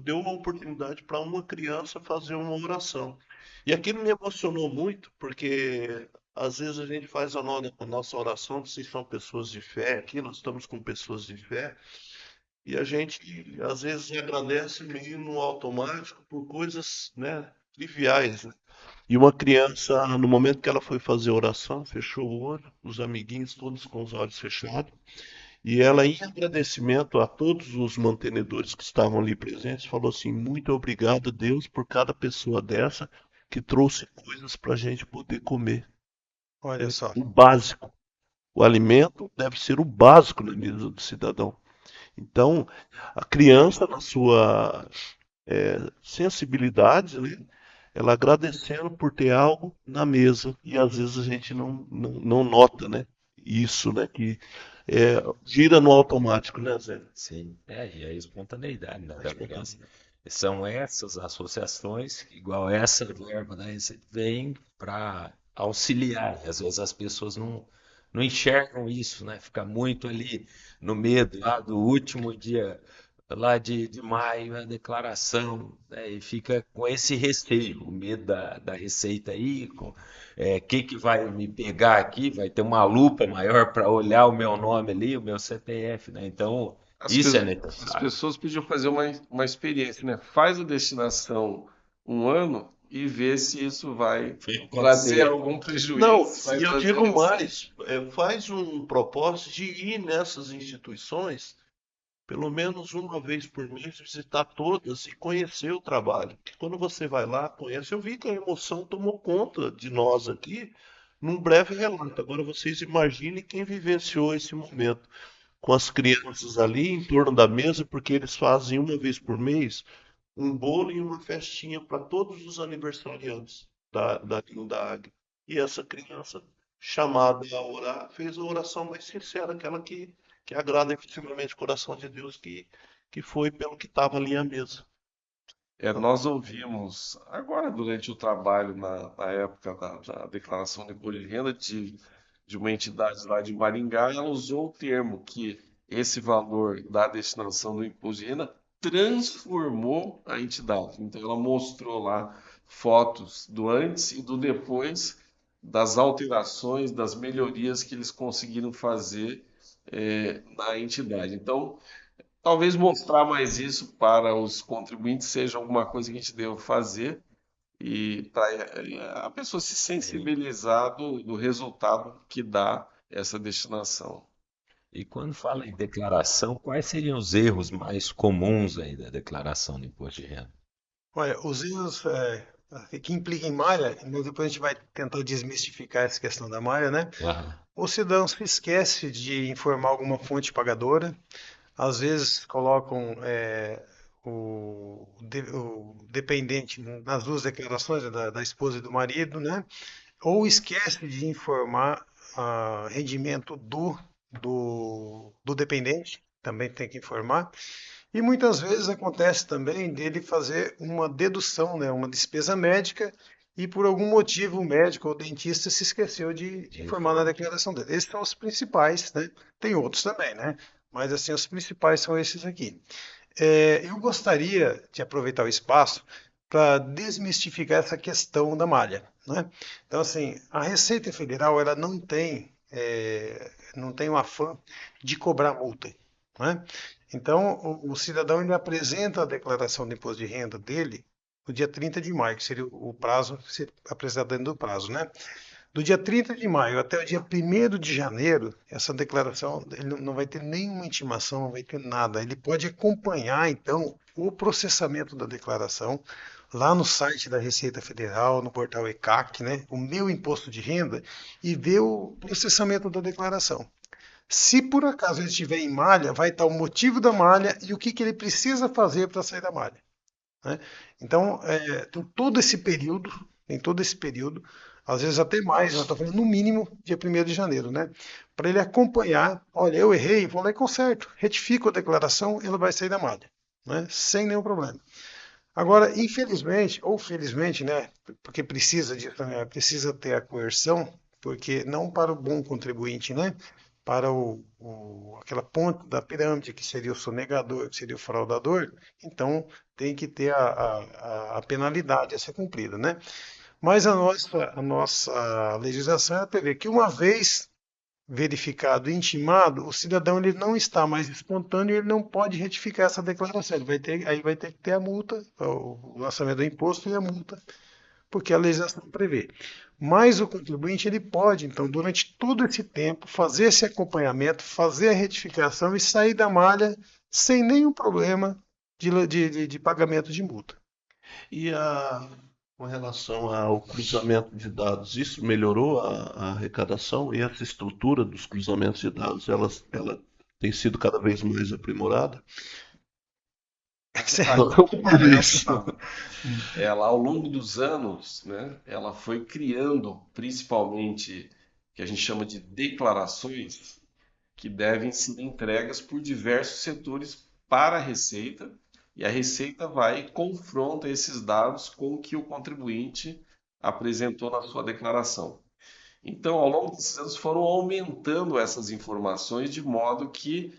deu uma oportunidade para uma criança fazer uma oração. E aquilo me emocionou muito, porque às vezes a gente faz a nossa oração, vocês são pessoas de fé, aqui nós estamos com pessoas de fé, e a gente às vezes agradece meio no automático por coisas, né, triviais, né? E uma criança, no momento que ela foi fazer a oração, fechou o olho, os amiguinhos todos com os olhos fechados, e ela, em agradecimento a todos os mantenedores que estavam ali presentes, falou assim: muito obrigado, Deus, por cada pessoa dessa que trouxe coisas para a gente poder comer. Olha só. O básico. O alimento deve ser o básico na mesa do cidadão. Então, a criança, na sua sensibilidade, né, ela agradecendo por ter algo na mesa. E às vezes a gente não nota, né, isso, né, que gira no automático, né, Zé? Sim, e a espontaneidade, né, da criança. São essas associações, igual essa verba, né, vem para auxiliar. Às vezes as pessoas não enxergam isso, né? Fica muito ali no medo lá do último dia lá de maio a declaração, né, e fica com esse receio, o medo da Receita aí, com que vai me pegar aqui, vai ter uma lupa maior para olhar o meu nome ali, o meu CPF, né? Então, As, isso é pe- as necessário. pessoas podiam fazer uma experiência, né? Faz a destinação um ano e vê se isso vai Foi trazer acontecer. algum Não, prejuízo, se vai e eu trazer digo receita. mais, faz um propósito de ir nessas instituições pelo menos uma vez por mês, visitar todas e conhecer o trabalho. Porque quando você vai lá, conhece, eu vi que a emoção tomou conta de nós aqui num breve relato. Agora vocês imaginem quem vivenciou esse momento com as crianças ali em torno da mesa, porque eles fazem uma vez por mês um bolo e uma festinha para todos os aniversariantes da Trindade. E essa criança, chamada a orar, fez a oração mais sincera, aquela que agrada efetivamente o coração de Deus, que foi pelo que estava ali à mesa. Nós ouvimos agora durante o trabalho na época da declaração de imposto de renda de uma entidade lá de Maringá, ela usou o termo que esse valor da destinação do imposto de renda transformou a entidade. Então ela mostrou lá fotos do antes e do depois das alterações, das melhorias que eles conseguiram fazer na entidade. Então talvez mostrar mais isso para os contribuintes seja alguma coisa que a gente deva fazer e para a pessoa se sensibilizar do resultado que dá essa destinação. E quando fala em declaração, quais seriam os erros mais comuns aí da declaração do imposto de renda? Olha, os erros que implicam em malha, mas depois a gente vai tentar desmistificar essa questão da malha, né? Ah, O cidadão se esquece de informar alguma fonte pagadora, às vezes colocam o dependente nas duas declarações, da esposa e do marido, né? Ou esquece de informar rendimento do dependente, também tem que informar. E muitas vezes acontece também dele fazer uma dedução, né, uma despesa médica, e por algum motivo o médico ou o dentista se esqueceu de informar na declaração dele. Esses são os principais, né? Tem outros também, né? Mas assim, os principais são esses aqui. Eu gostaria de aproveitar o espaço para desmistificar essa questão da malha, né? Então, assim, a Receita Federal ela não tem o afã de cobrar multa, né? Então, o cidadão ele apresenta a declaração de imposto de renda dele no dia 30 de maio, que seria o prazo, se apresentar dentro do prazo, né? Do dia 30 de maio até o dia 1º de janeiro, essa declaração ele não vai ter nenhuma intimação, não vai ter nada. Ele pode acompanhar, então, o processamento da declaração lá no site da Receita Federal, no portal ECAC, né? O meu imposto de renda, e ver o processamento da declaração. Se por acaso ele estiver em malha, vai estar o motivo da malha e o que ele precisa fazer para sair da malha, né? Então, tem todo esse período, às vezes até mais, nós estamos falando no mínimo dia 1º de janeiro, né? Para ele acompanhar, olha, eu errei, vou lá e conserto, retifico a declaração, ele vai sair da malha, né? Sem nenhum problema. Agora, infelizmente, ou felizmente, né? Porque precisa disso, né? Precisa ter a coerção, porque não para o bom contribuinte, né? Para aquela ponta da pirâmide, que seria o sonegador, que seria o fraudador, então tem que ter a penalidade a ser cumprida, né? Mas a nossa legislação ela prevê que uma vez verificado e intimado, o cidadão ele não está mais espontâneo, ele não pode retificar essa declaração, aí vai ter que ter a multa, o lançamento do imposto e a multa, porque a legislação prevê. Mas o contribuinte ele pode, então, durante todo esse tempo, fazer esse acompanhamento, fazer a retificação e sair da malha sem nenhum problema de pagamento de multa. E com relação ao cruzamento de dados, isso melhorou a arrecadação e essa estrutura dos cruzamentos de dados, ela tem sido cada vez mais aprimorada? Ela, ao longo dos anos, né, ela foi criando, principalmente, o que a gente chama de declarações, que devem ser entregas por diversos setores para a Receita, e a Receita vai e confronta esses dados com o que o contribuinte apresentou na sua declaração. Então, ao longo desses anos, foram aumentando essas informações de modo que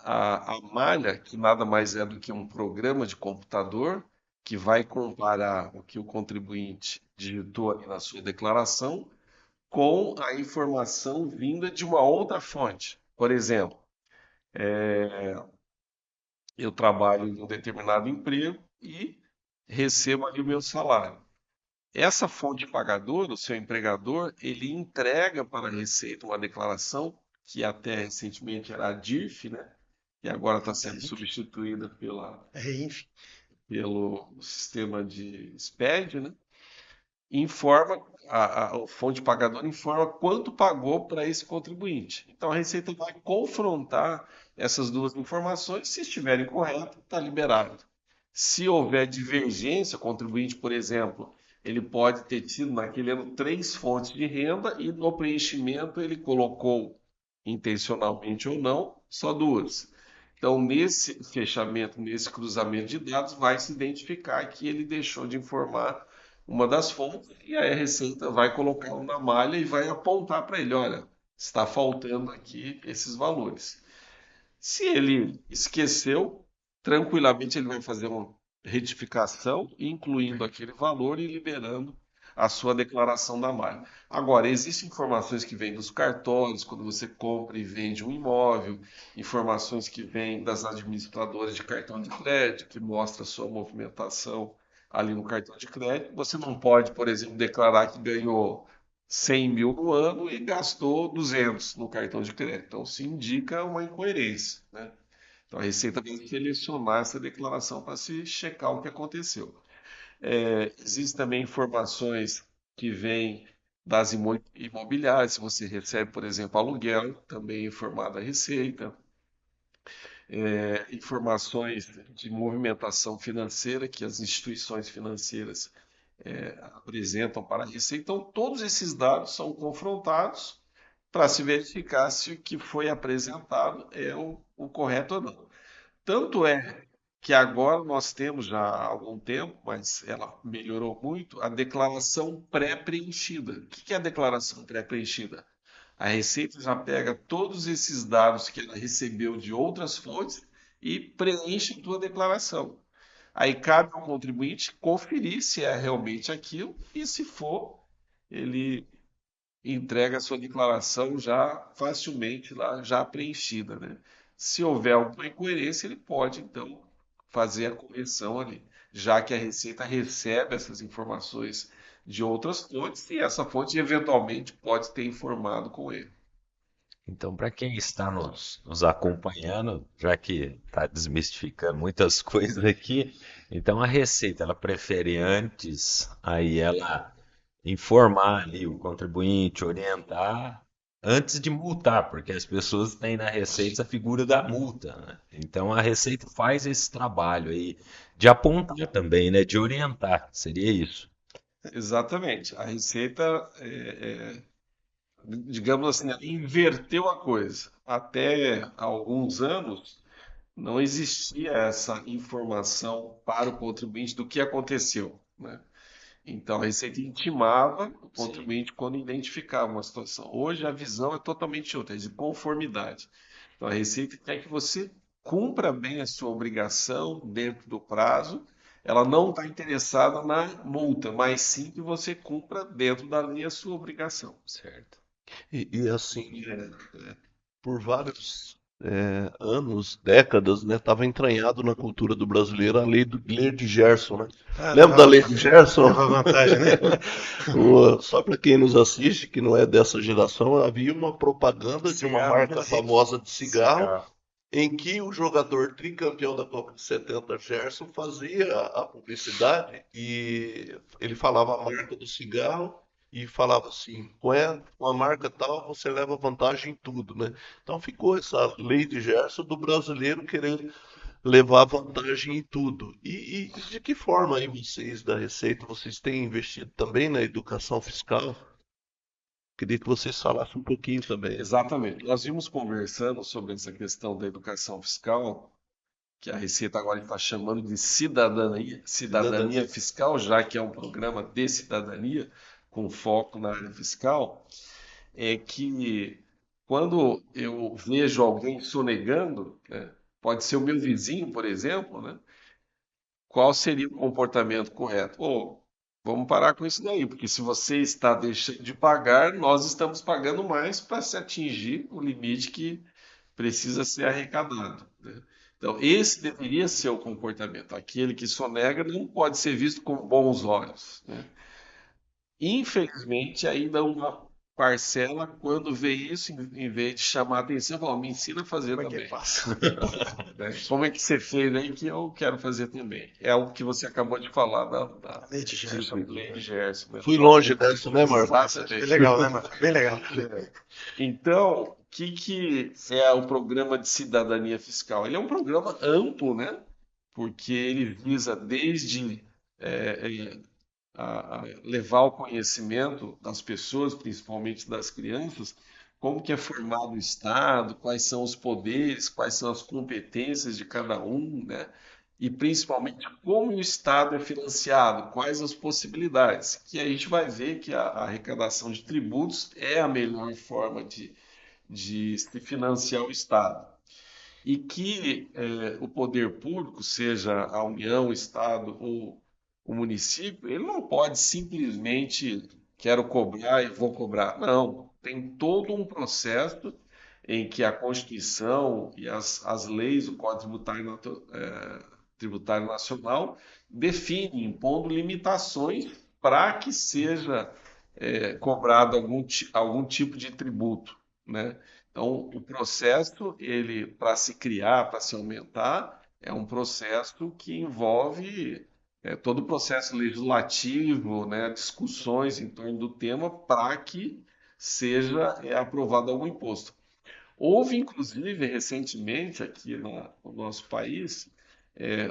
a malha, que nada mais é do que um programa de computador que vai comparar o que o contribuinte digitou ali na sua declaração com a informação vinda de uma outra fonte. Por exemplo, eu trabalho em um determinado emprego e recebo ali o meu salário. Essa fonte pagadora, o seu empregador, ele entrega para a Receita uma declaração que até recentemente era a DIRF, né? E agora está sendo substituída Enfim. pelo sistema de SPED, né? Informa, a fonte pagadora informa quanto pagou para esse contribuinte. Então a Receita vai confrontar essas duas informações, se estiverem corretas, está liberado. Se houver divergência, o contribuinte, por exemplo, ele pode ter tido naquele ano 3 fontes de renda e no preenchimento ele colocou, intencionalmente ou não, só 2. Então, nesse fechamento, nesse cruzamento de dados, vai se identificar que ele deixou de informar uma das fontes e aí a Receita vai colocá-lo na malha e vai apontar para ele, olha, está faltando aqui esses valores. Se ele esqueceu, tranquilamente ele vai fazer uma retificação, incluindo aquele valor e liberando a sua declaração da malha. Agora, existem informações que vêm dos cartórios, quando você compra e vende um imóvel, informações que vêm das administradoras de cartão de crédito, que mostra a sua movimentação ali no cartão de crédito. Você não pode, por exemplo, declarar que ganhou 100 mil no ano e gastou 200 no cartão de crédito. Então, se indica uma incoerência, né? Então, a Receita vai selecionar essa declaração para se checar o que aconteceu. Existem também informações que vêm das imobiliárias. Se você recebe, por exemplo, aluguel, também é informada a Receita. Informações de movimentação financeira que as instituições financeiras apresentam para a Receita. Então, todos esses dados são confrontados para se verificar se o que foi apresentado é o correto ou não. Tanto é que agora nós temos já há algum tempo, mas ela melhorou muito, a declaração pré-preenchida. O que é a declaração pré-preenchida? A Receita já pega todos esses dados que ela recebeu de outras fontes e preenche a tua declaração. Aí cabe ao contribuinte conferir se é realmente aquilo e, se for, ele entrega a sua declaração já facilmente lá, já preenchida, né? Se houver alguma incoerência, ele pode então fazer a correção ali, já que a Receita recebe essas informações de outras fontes e essa fonte eventualmente pode ter informado com ele. Então, para quem está nos acompanhando, já que está desmistificando muitas coisas aqui, então a Receita ela prefere antes aí ela informar ali o contribuinte, orientar antes de multar, porque as pessoas têm na Receita a figura da multa, né? Então a Receita faz esse trabalho aí de apontar também, né? De orientar, seria isso. Exatamente. A Receita, digamos assim, ela inverteu a coisa. Até há alguns anos, não existia essa informação para o contribuinte do que aconteceu, né? Então, a Receita intimava o Sim. contribuinte quando identificava uma situação. Hoje, a visão é totalmente outra, é de conformidade. Então, a Receita quer que você cumpra bem a sua obrigação dentro do prazo. Ela não está interessada na multa, mas sim que você cumpra dentro da lei a sua obrigação. Certo. E assim, por vários anos, décadas, né, estava entranhado na cultura do brasileiro a lei de Gerson, né? Lembra da lei de Gerson? Leva vantagem, né? Só para quem nos assiste, que não é dessa geração, havia uma propaganda de uma marca famosa de cigarro, em que o jogador tricampeão da Copa de 70, Gerson, fazia a publicidade e ele falava a marca do cigarro e falava assim, com a marca tal você leva vantagem em tudo, né? Então ficou essa lei de Gerson do brasileiro querer levar vantagem em tudo. E de que forma aí vocês da Receita, vocês têm investido também na educação fiscal? Queria que vocês falassem um pouquinho também. Exatamente. Nós vimos conversando sobre essa questão da educação fiscal, que a Receita agora está chamando de cidadania fiscal, já que é um programa de cidadania com foco na área fiscal, é que quando eu vejo alguém sonegando, né, pode ser o meu vizinho, por exemplo, né, qual seria o comportamento correto? Pô, vamos parar com isso daí, porque se você está deixando de pagar, nós estamos pagando mais para se atingir o limite que precisa ser arrecadado, né? Então, esse deveria ser o comportamento. Aquele que sonega não pode ser visto com bons olhos, né? Infelizmente, ainda uma parcela, quando vê isso, em vez de chamar a atenção, fala, me ensina a fazer Como é que também. passa? Né? Como é que você fez aí que eu quero fazer também? É algo que você acabou de falar da Leite Gerson. lei de Gerson, né? Fui longe dessa, né, Marcos? Exatamente. É legal, né, mano? Bem legal. Então, o que é o programa de cidadania fiscal? Ele é um programa amplo, né? Porque ele visa desde a levar ao conhecimento das pessoas, principalmente das crianças, como que é formado o Estado, quais são os poderes, quais são as competências de cada um, né? E principalmente como o Estado é financiado, quais as possibilidades. Que a gente vai ver que a arrecadação de tributos é a melhor forma de se financiar o Estado. E que o poder público, seja a União, o Estado ou o município, ele não pode simplesmente quero cobrar e vou cobrar. Não, tem todo um processo em que a Constituição e as leis, o Código Tributário Nacional, definem, impondo limitações para que seja cobrado algum tipo de tributo, né? Então, o processo, ele, para se criar, para se aumentar, é um processo que envolve todo o processo legislativo, né, discussões em torno do tema para que seja aprovado algum imposto. Houve, inclusive, recentemente aqui no nosso país,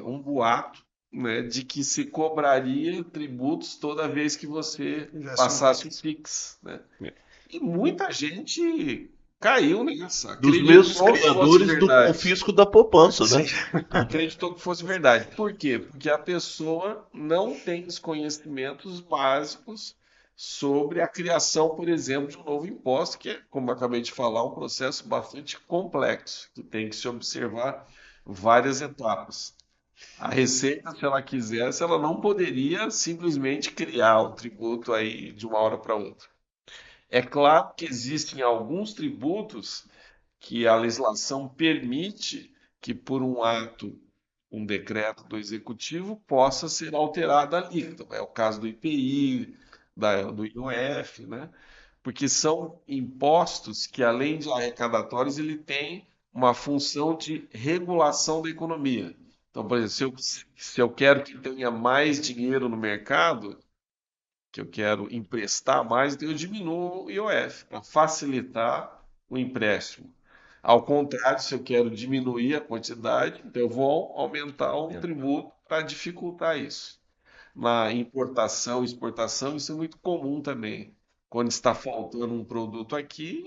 um boato, né, de que se cobraria tributos toda vez que você passasse o Pix, né? E muita gente caiu nessa, Dos acreditou mesmos que fosse criadores do verdade. confisco da poupança, né? Acreditou que fosse verdade. Por quê? Porque a pessoa não tem os conhecimentos básicos sobre a criação, por exemplo, de um novo imposto, que é, como eu acabei de falar, um processo bastante complexo, que tem que se observar várias etapas. A Receita, se ela quisesse, ela não poderia simplesmente criar o tributo aí de uma hora para outra. É claro que existem alguns tributos que a legislação permite que, por um ato, um decreto do executivo, possa ser alterada a alíquota. É o caso do IPI, do IOF, né? Porque são impostos que, além de arrecadatórios, ele tem uma função de regulação da economia. Então, por exemplo, se eu quero que tenha mais dinheiro no mercado, que eu quero emprestar mais, então eu diminuo o IOF para facilitar o empréstimo. Ao contrário, se eu quero diminuir a quantidade, então eu vou aumentar o tributo para dificultar isso. Na importação e exportação, isso é muito comum também. Quando está faltando um produto aqui,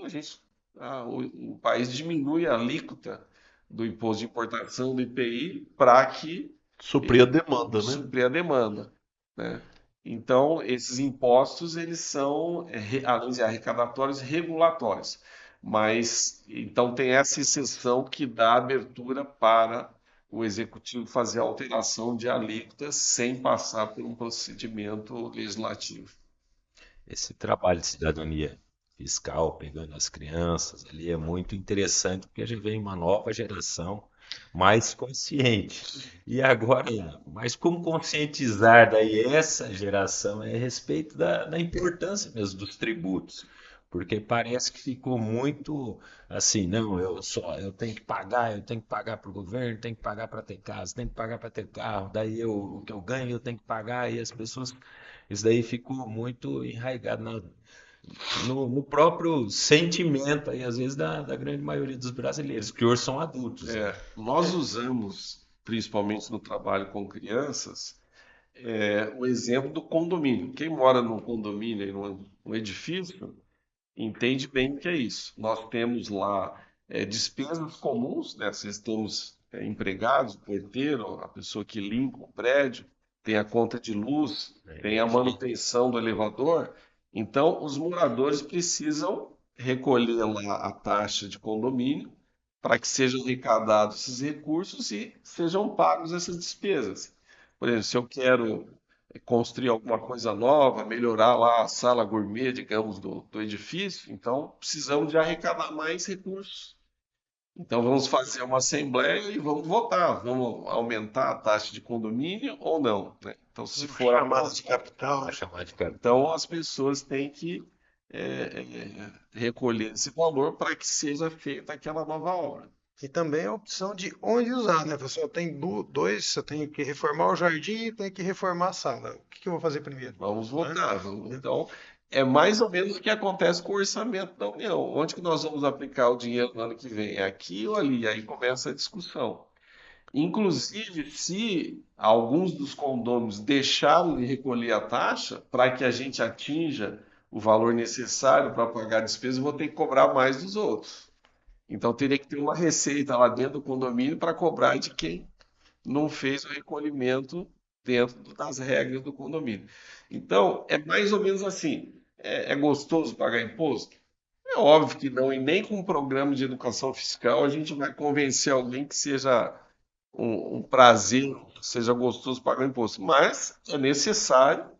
o país diminui a alíquota do imposto de importação, do IPI, para que Suprir a demanda, né? suprir a demanda, né? Então, esses impostos, eles são, além de arrecadatórios, regulatórios. Mas, então, tem essa exceção que dá abertura para o executivo fazer a alteração de alíquotas sem passar por um procedimento legislativo. Esse trabalho de cidadania fiscal, pegando as crianças ali, é muito interessante, porque a gente vem uma nova geração mais consciente. E agora, mas como conscientizar daí essa geração a respeito da importância mesmo dos tributos? Porque parece que ficou muito assim, não, eu tenho que pagar para o governo, tenho que pagar para ter casa, tenho que pagar para ter carro, daí o que eu ganho eu tenho que pagar, e as pessoas, isso daí ficou muito enraizado no próprio sentimento aí, às vezes, da grande maioria dos brasileiros, que hoje são adultos, né? Nós usamos, principalmente no trabalho com crianças, o exemplo do condomínio. Quem mora num condomínio, em num edifício, entende bem o que é isso. Nós temos lá despesas comuns, né? Nós temos empregados, porteiro, a pessoa que limpa o prédio, tem a conta de luz, tem a manutenção do elevador. Então, os moradores precisam recolher lá a taxa de condomínio para que sejam arrecadados esses recursos e sejam pagos essas despesas. Por exemplo, se eu quero construir alguma coisa nova, melhorar lá a sala gourmet, digamos, do edifício, então precisamos de arrecadar mais recursos. Então vamos fazer uma assembleia e vamos votar. Vamos aumentar a taxa de condomínio ou não, né? Então, se for Chamada de capital, Vai né? chamar de cara. então as pessoas têm que recolher esse valor para que seja feita aquela nova obra. E também a opção de onde usar, né? Pessoal, tem dois, eu tenho que reformar o jardim e tenho que reformar a sala. O que que eu vou fazer primeiro? Vamos votar. Então, é mais ou menos o que acontece com o orçamento da União. Onde que nós vamos aplicar o dinheiro no ano que vem? É aqui ou ali? Aí começa a discussão. Inclusive, se alguns dos condôminos deixarem de recolher a taxa, para que a gente atinja o valor necessário para pagar a despesa, eu vou ter que cobrar mais dos outros. Então, teria que ter uma receita lá dentro do condomínio para cobrar de quem não fez o recolhimento dentro das regras do condomínio. Então, é mais ou menos assim. É gostoso pagar imposto? É óbvio que não, e nem com um programa de educação fiscal a gente vai convencer alguém que seja um prazer, seja gostoso pagar imposto. Mas é necessário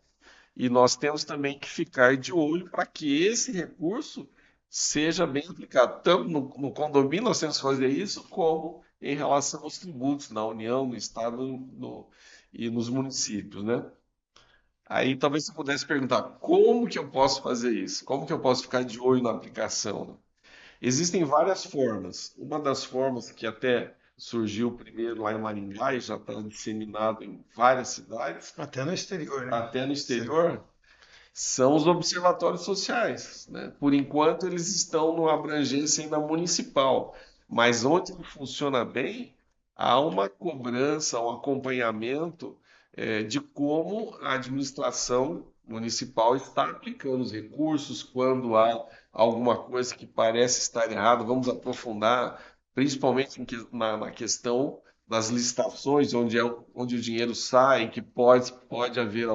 e nós temos também que ficar de olho para que esse recurso seja bem aplicado. Tanto no condomínio nós temos que fazer isso, como em relação aos tributos na União, no Estado e nos municípios, né? Aí talvez você pudesse perguntar, como que eu posso fazer isso? Como que eu posso ficar de olho na aplicação, né? Existem várias formas. Uma das formas que até surgiu primeiro lá em Maringá e já está disseminado em várias cidades, Até no exterior, né? até no exterior, são os observatórios sociais, né? Por enquanto, eles estão numa abrangência ainda municipal, mas onde ele funciona bem, há uma cobrança, um acompanhamento de como a administração municipal está aplicando os recursos, quando há alguma coisa que parece estar errada, vamos aprofundar, principalmente na questão das licitações, onde o dinheiro sai, que pode haver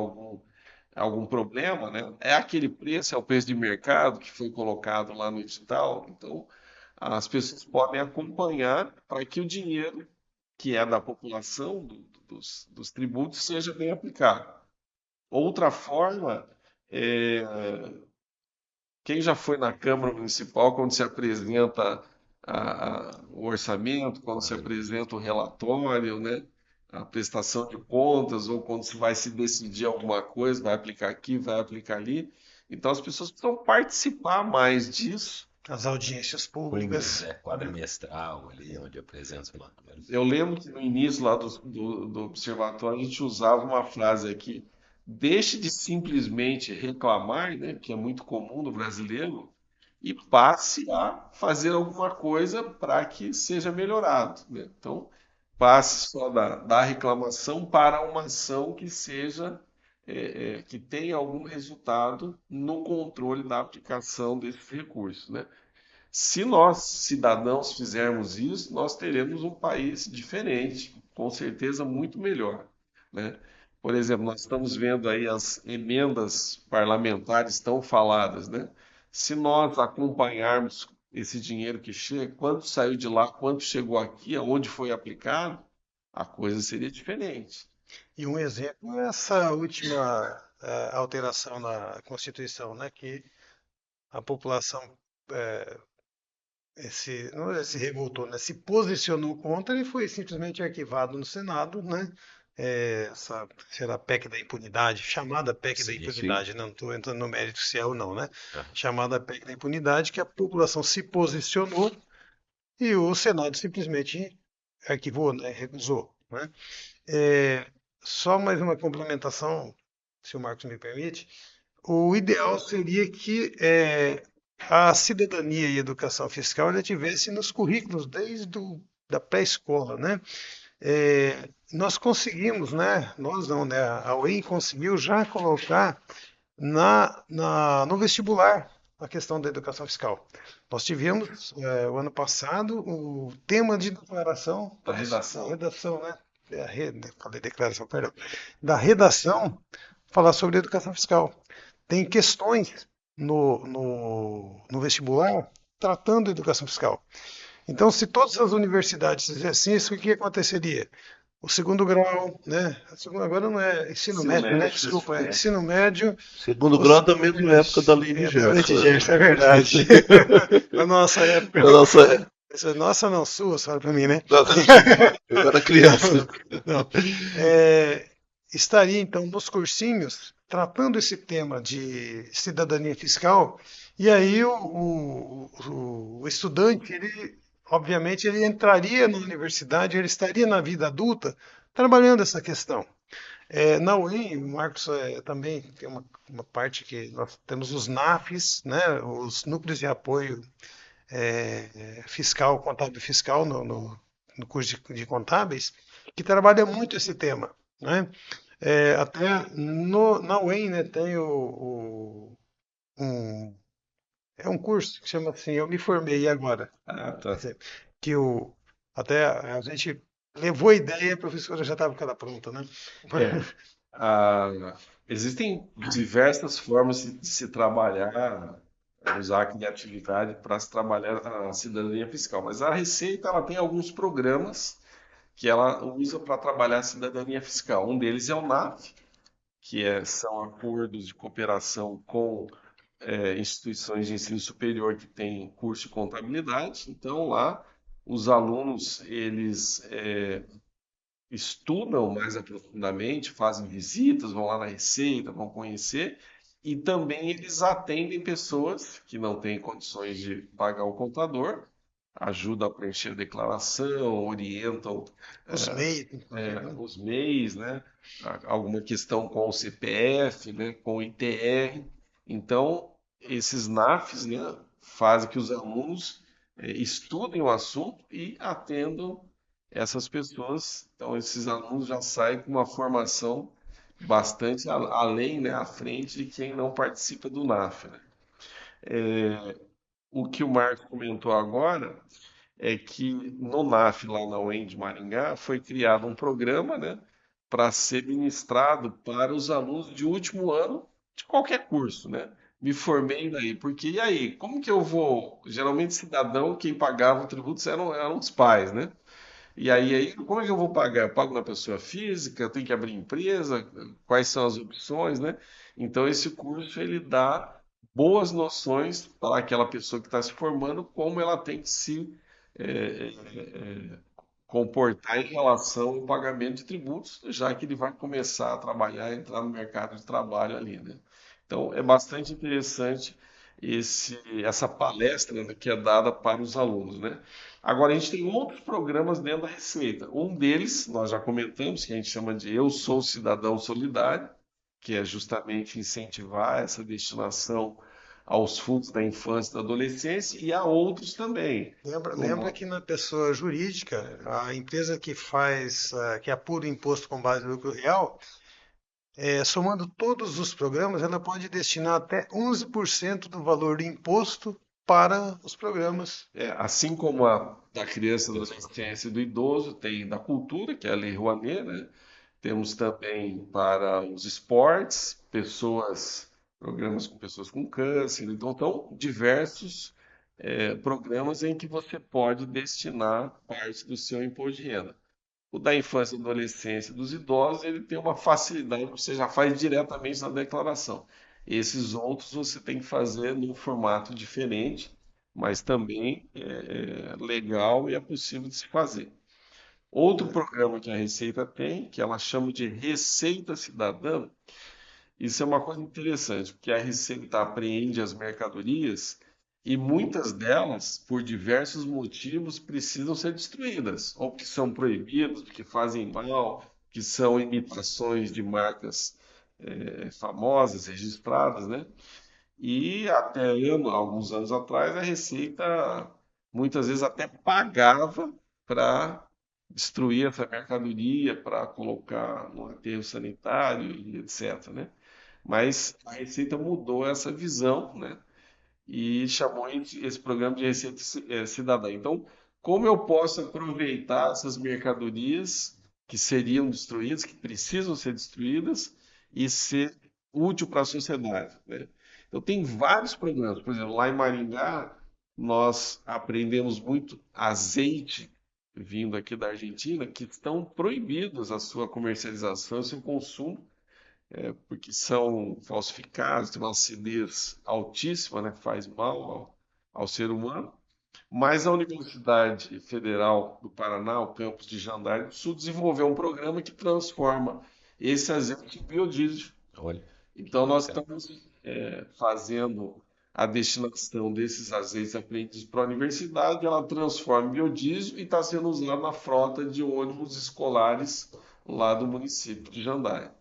algum problema, né? É aquele preço, é o preço de mercado que foi colocado lá no edital. Então, as pessoas podem acompanhar para que o dinheiro que é da população, dos tributos, seja bem aplicado. Outra forma, é, quem já foi na Câmara Municipal, quando se apresenta o orçamento, quando se apresenta o relatório, né? A prestação de contas, ou quando se vai se decidir alguma coisa, vai aplicar aqui, vai aplicar ali. Então as pessoas precisam participar mais disso. As audiências públicas. Quadrimestral ali, onde apresenta os planos. Eu lembro que no início lá do observatório a gente usava uma frase aqui: deixe de simplesmente reclamar, né, que é muito comum no brasileiro, e passe a fazer alguma coisa para que seja melhorado, né? Então, passe só da reclamação para uma ação que seja, que tenha algum resultado no controle da aplicação desses recursos, né? Se nós, cidadãos, fizermos isso, nós teremos um país diferente, com certeza muito melhor, né? Por exemplo, nós estamos vendo aí as emendas parlamentares tão faladas, né? Se nós acompanharmos esse dinheiro que chega, quanto saiu de lá, quanto chegou aqui, aonde foi aplicado, a coisa seria diferente. E um exemplo é essa última alteração na Constituição, né? Que a população não se revoltou, né? Se posicionou contra e foi simplesmente arquivado no Senado, né? Será a PEC da impunidade, chamada PEC da Sim, impunidade, não estou entrando no mérito se é ou não, né? Ah. Chamada PEC da impunidade, que a população se posicionou e o Senado simplesmente arquivou, né? Recusou, né? Só mais uma complementação, se o Marcos me permite. O ideal seria que a cidadania e a educação fiscal ela tivesse nos currículos desde da pré-escola, né? Nós conseguimos, né? Nós não, né? A UEM conseguiu já colocar no vestibular a questão da educação fiscal. Nós tivemos o ano passado o tema de declaração Da redação. redação, né? Falei declaração, perdão. Da redação falar sobre educação fiscal. Tem questões no vestibular tratando a educação fiscal. Então, se todas as universidades fizessem isso, o que aconteceria? O segundo grau, né? Agora não é ensino Ensino médio, né? médio, Desculpa, é é. ensino médio. Segundo grau da mesma época da lei de Gerson. É verdade. Na nossa época. Da nossa época. Nossa, não, sua, fala pra mim, né? Eu era criança. Não. Estaria, então, nos cursinhos, tratando esse tema de cidadania fiscal, e aí o estudante, ele, obviamente, ele entraria na universidade, ele estaria na vida adulta trabalhando essa questão. Na UEM, o Marcos também tem uma parte que nós temos os NAFs, né, os Núcleos de Apoio Fiscal, Contábil Fiscal, no curso de contábeis, que trabalha muito esse tema, né? Até na UEM, né, tem um curso que chama assim, eu me formei agora, Ah, quer tá. dizer, que até a gente levou a ideia, a professora já estava com ela pronta, né? É. Existem diversas formas de se trabalhar, usar a criatividade para se trabalhar a cidadania fiscal, mas a Receita ela tem alguns programas que ela usa para trabalhar a cidadania fiscal. Um deles é o NAF, são acordos de cooperação com instituições de ensino superior que têm curso de contabilidade. Então lá os alunos eles estudam mais aprofundadamente, fazem visitas, vão lá na Receita, vão conhecer, e também eles atendem pessoas que não têm condições de pagar o contador, ajudam a preencher a declaração, orientam Os MEI, os MEIs, né? Alguma questão com o CPF, né? Com o ITR. Então, esses NAFs, né? Fazem que os alunos estudem o assunto e atendam essas pessoas. Então, esses alunos já saem com uma formação bastante além, né? À frente de quem não participa do NAF, né? O que o Marco comentou agora é que no NAF, lá na UEM de Maringá, foi criado um programa, né, para ser ministrado para os alunos de último ano de qualquer curso, né? Me formei daí, porque e aí, como que eu vou? Geralmente, cidadão, quem pagava o tributo eram os pais, né? E aí, como é que eu vou pagar? Eu pago na pessoa física, eu tenho que abrir empresa, quais são as opções, né? Então, esse curso, ele dá boas noções para aquela pessoa que está se formando, como ela tem que se eh, comportar em relação ao pagamento de tributos, já que ele vai começar a trabalhar, entrar no mercado de trabalho ali, né? Então, é bastante interessante essa palestra, né, que é dada para os alunos, né? Agora, a gente tem outros programas dentro da Receita. Um deles, nós já comentamos, que a gente chama de Eu Sou Cidadão Solidário, que é justamente incentivar essa destinação aos fundos da infância e da adolescência, e a outros também. Lembra que na pessoa jurídica, a empresa que apura o imposto com base no lucro real, somando todos os programas, ela pode destinar até 11% do valor do imposto para os programas. Assim como a da criança, da adolescência e do idoso, tem da cultura, que é a Lei Rouanet, né? Temos também para os esportes, programas com pessoas com câncer. Então, diversos programas em que você pode destinar parte do seu imposto de renda. O da infância e adolescência e dos idosos, ele tem uma facilidade, você já faz diretamente na declaração. Esses outros você tem que fazer num formato diferente, mas também é legal e é possível de se fazer. Outro programa que a Receita tem, que ela chama de Receita Cidadã, isso é uma coisa interessante, porque a Receita apreende as mercadorias e muitas delas, por diversos motivos, precisam ser destruídas, ou que são proibidas, porque fazem mal, que são imitações de marcas famosas, registradas, né? E até alguns anos atrás, a Receita muitas vezes até pagava para destruir essa mercadoria, para colocar no aterro sanitário e etc, né? Mas a Receita mudou essa visão, né? E chamou esse programa de Receita Cidadã. Então, como eu posso aproveitar essas mercadorias que seriam destruídas, que precisam ser destruídas, e ser útil para a sociedade, né? Então tem vários programas. Por exemplo, lá em Maringá, nós aprendemos muito azeite vindo aqui da Argentina, que estão proibidos a sua comercialização e seu consumo, porque são falsificados, tem uma acidez altíssima, né? Faz mal ao ser humano. Mas a Universidade Federal do Paraná, o campus de Jandaia do Sul, desenvolveu um programa que transforma esse azeite em biodiesel. Olha, Então, nós bacana. estamos fazendo a destinação desses azeites apreendidos para a universidade, ela transforma em biodiesel e está sendo usado na frota de ônibus escolares lá do município de Jandaia.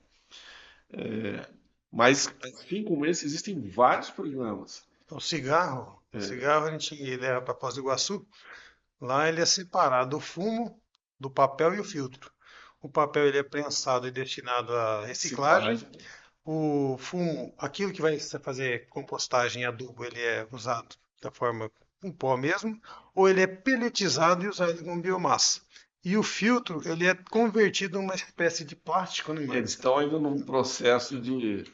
Mas, assim como esse, existem vários programas. O cigarro a gente leva para Foz do Iguaçu. Lá ele é separado o fumo do papel e o filtro. O papel ele é prensado e destinado à reciclagem. O fumo, aquilo que vai fazer compostagem e adubo, ele é usado da forma em pó mesmo, ou ele é peletizado e usado como biomassa. E o filtro, ele é convertido em uma espécie de plástico, né, Eles Marcos? estão ainda num processo de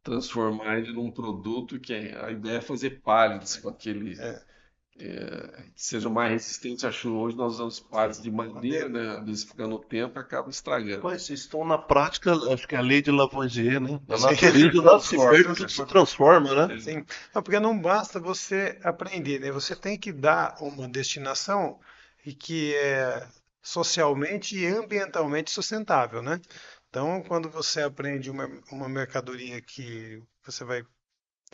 transformar ele num produto que a ideia é fazer pallets com aquele que seja mais resistente à chuva. Hoje nós usamos pallets de madeira, né? Às vezes fica no tempo e acaba estragando. Mas estão na prática, acho que é a lei de Lavoisier, né? Na Sim. natureza, nada se perde, tudo se transforma, né? Sim. Não, porque não basta você aprender, né? Você tem que dar uma destinação e que é socialmente e ambientalmente sustentável, né? Então, quando você aprende uma mercadoria que você vai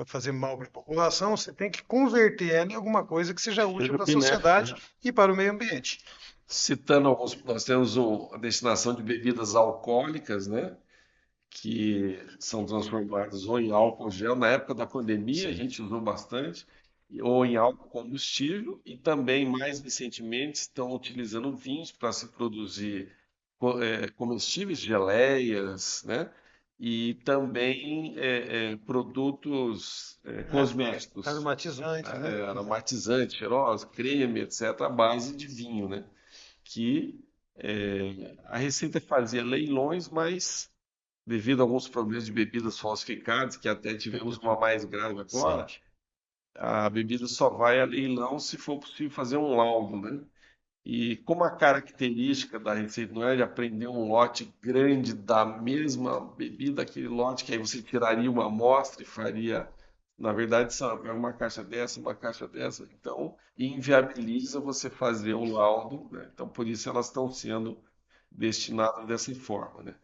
fazer mal para a população, você tem que converter ela em alguma coisa que seja útil Seja para a benéfico, sociedade né? e para o meio ambiente. Citando alguns, nós temos a destinação de bebidas alcoólicas, né? Que são transformadas ou em álcool gel. Na época da pandemia, a gente usou bastante, ou em álcool combustível, e também, mais recentemente, estão utilizando vinhos para se produzir comestíveis, geleias, né? E também produtos cosméticos, Aromatizante, né? aromatizante, cheirosa, creme, etc., à base de vinho, né? Que a Receita fazia leilões, mas devido a alguns problemas de bebidas falsificadas, que até tivemos uma mais grave agora, a bebida só vai a leilão se for possível fazer um laudo, né? E como a característica da receita não é de aprender um lote grande da mesma bebida, aquele lote que aí você tiraria uma amostra e faria, na verdade, só pega uma caixa dessa, então inviabiliza você fazer o laudo, né? Então por isso elas estão sendo destinadas dessa forma, né?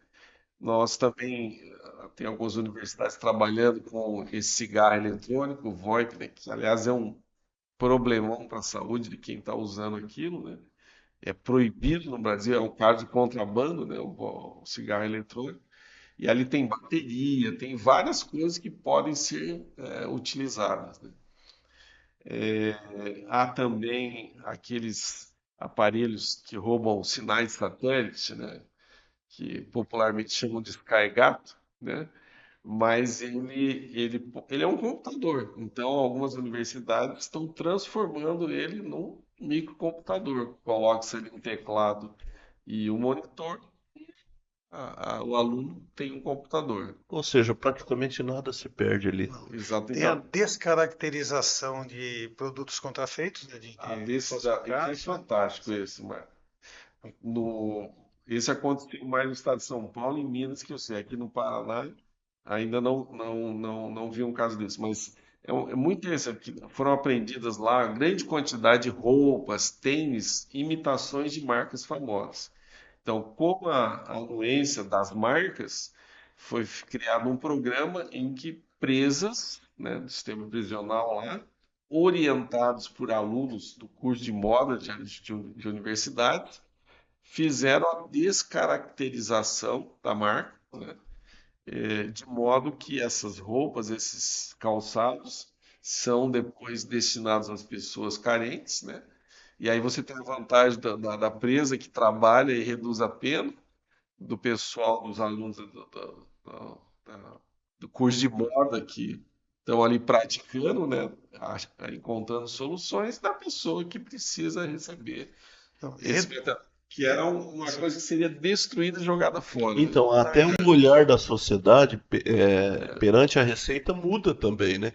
Nós também tem algumas universidades trabalhando com esse cigarro eletrônico, o VoIP, né, que aliás é um problemão para a saúde de quem está usando aquilo, né? É proibido no Brasil, é um caso de contrabando, né, o cigarro eletrônico. E ali tem bateria, tem várias coisas que podem ser utilizadas, né? Há também aqueles aparelhos que roubam sinais de satélite, né? Que popularmente chamam de Sky Gato, né? Mas ele é um computador. Então, algumas universidades estão transformando ele num microcomputador. Coloca-se ali um teclado e um monitor, o aluno tem um computador. Ou seja, praticamente nada se perde ali. Exato. Tem a Então, descaracterização de produtos contrafeitos, né? isso é falsificados, né? fantástico esse, Marco. Esse aconteceu mais no estado de São Paulo, em Minas, que eu sei. Aqui no Paraná ainda não vi um caso desse, mas é muito interessante que foram apreendidas lá grande quantidade de roupas, tênis, imitações de marcas famosas. Então, como a anuência das marcas, foi criado um programa em que presas, né, do sistema prisional lá, orientados por alunos do curso de moda de universidade, fizeram a descaracterização da marca, né? De modo que essas roupas, esses calçados, são depois destinados às pessoas carentes, né? E aí você tem a vantagem da presa que trabalha e reduz a pena, do pessoal, dos alunos do curso de moda que estão ali praticando, né? Encontrando soluções da pessoa que precisa receber Então, esse que era uma coisa que seria destruída e jogada fora, né? Então, até o olhar da sociedade perante a receita muda também, né?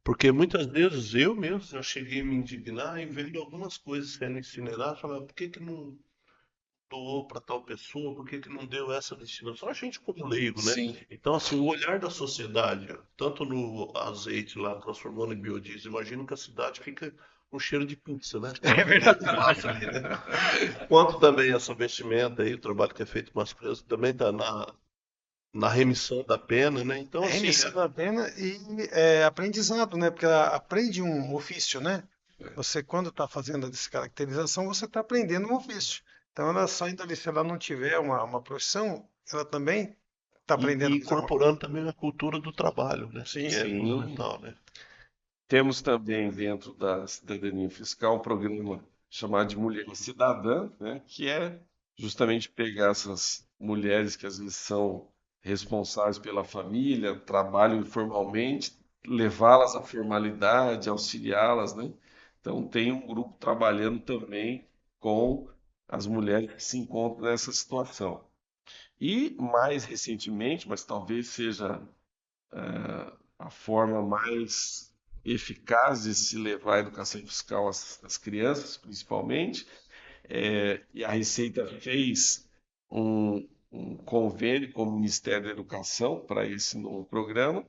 Porque muitas vezes eu mesmo já cheguei a me indignar em vendo algumas coisas sendo incineradas, falava, por que que não doou para tal pessoa, por que que não deu essa destinação? A gente como leigo, né? Sim. Então, assim, o olhar da sociedade, tanto no azeite lá, transformando em biodiesel, imagino que a cidade fica com cheiro de pizza, né? É verdade. Quanto também essa vestimenta aí, o trabalho que é feito com as presas, também está na remissão da pena, né? Então, assim, Remissão da pena e aprendizado, né? Porque ela aprende um ofício, né? Você, quando está fazendo a descaracterização, você está aprendendo um ofício. Então, ela só ainda ali, se ela não tiver uma profissão, ela também está aprendendo e a fazer uma incorporando também a cultura do trabalho, né? Sim. Que é Sim. fundamental, né? Temos também dentro da cidadania fiscal um programa chamado de Mulher Cidadã, né, que é justamente pegar essas mulheres que às vezes são responsáveis pela família, trabalham informalmente, levá-las à formalidade, auxiliá-las, né? Então tem um grupo trabalhando também com as mulheres que se encontram nessa situação. E mais recentemente, mas talvez seja a forma mais eficaz de se levar a educação fiscal às crianças, principalmente. E a Receita fez um convênio com o Ministério da Educação para esse novo programa,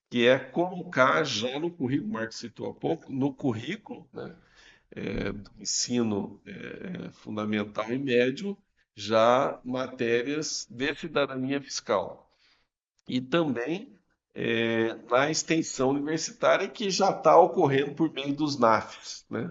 que é colocar já no currículo, o Marcos citou há pouco, no currículo, né, do ensino fundamental e médio, já matérias de cidadania fiscal. E também na extensão universitária, que já está ocorrendo por meio dos NAFs, né?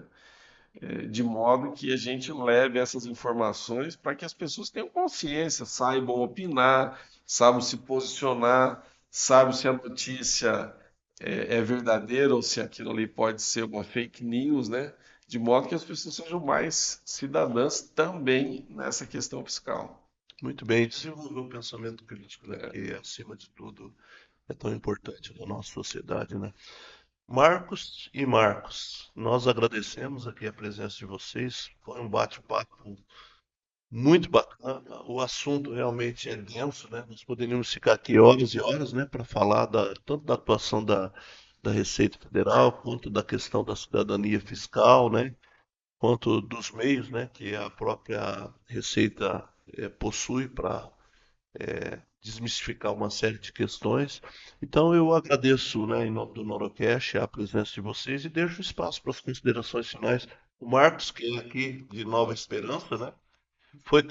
De modo que a gente leve essas informações para que as pessoas tenham consciência, saibam opinar, saibam se posicionar, saibam se a notícia é verdadeira ou se aquilo ali pode ser uma fake news, né? De modo que as pessoas sejam mais cidadãs também nessa questão fiscal. Muito bem, desenvolver o pensamento crítico, né? Que acima de tudo é tão importante na nossa sociedade, né? Marcos e Marcos, nós agradecemos aqui a presença de vocês. Foi um bate-papo muito bacana. O assunto realmente é denso, né? Nós poderíamos ficar aqui horas e horas, né, para falar tanto da atuação da Receita Federal, quanto da questão da cidadania fiscal, né? Quanto dos meios, né, que a própria Receita possui para desmistificar uma série de questões. Então eu agradeço, né, em nome do Norocast, a presença de vocês e deixo espaço para as considerações finais. O Marcos, que é aqui de Nova Esperança, né, foi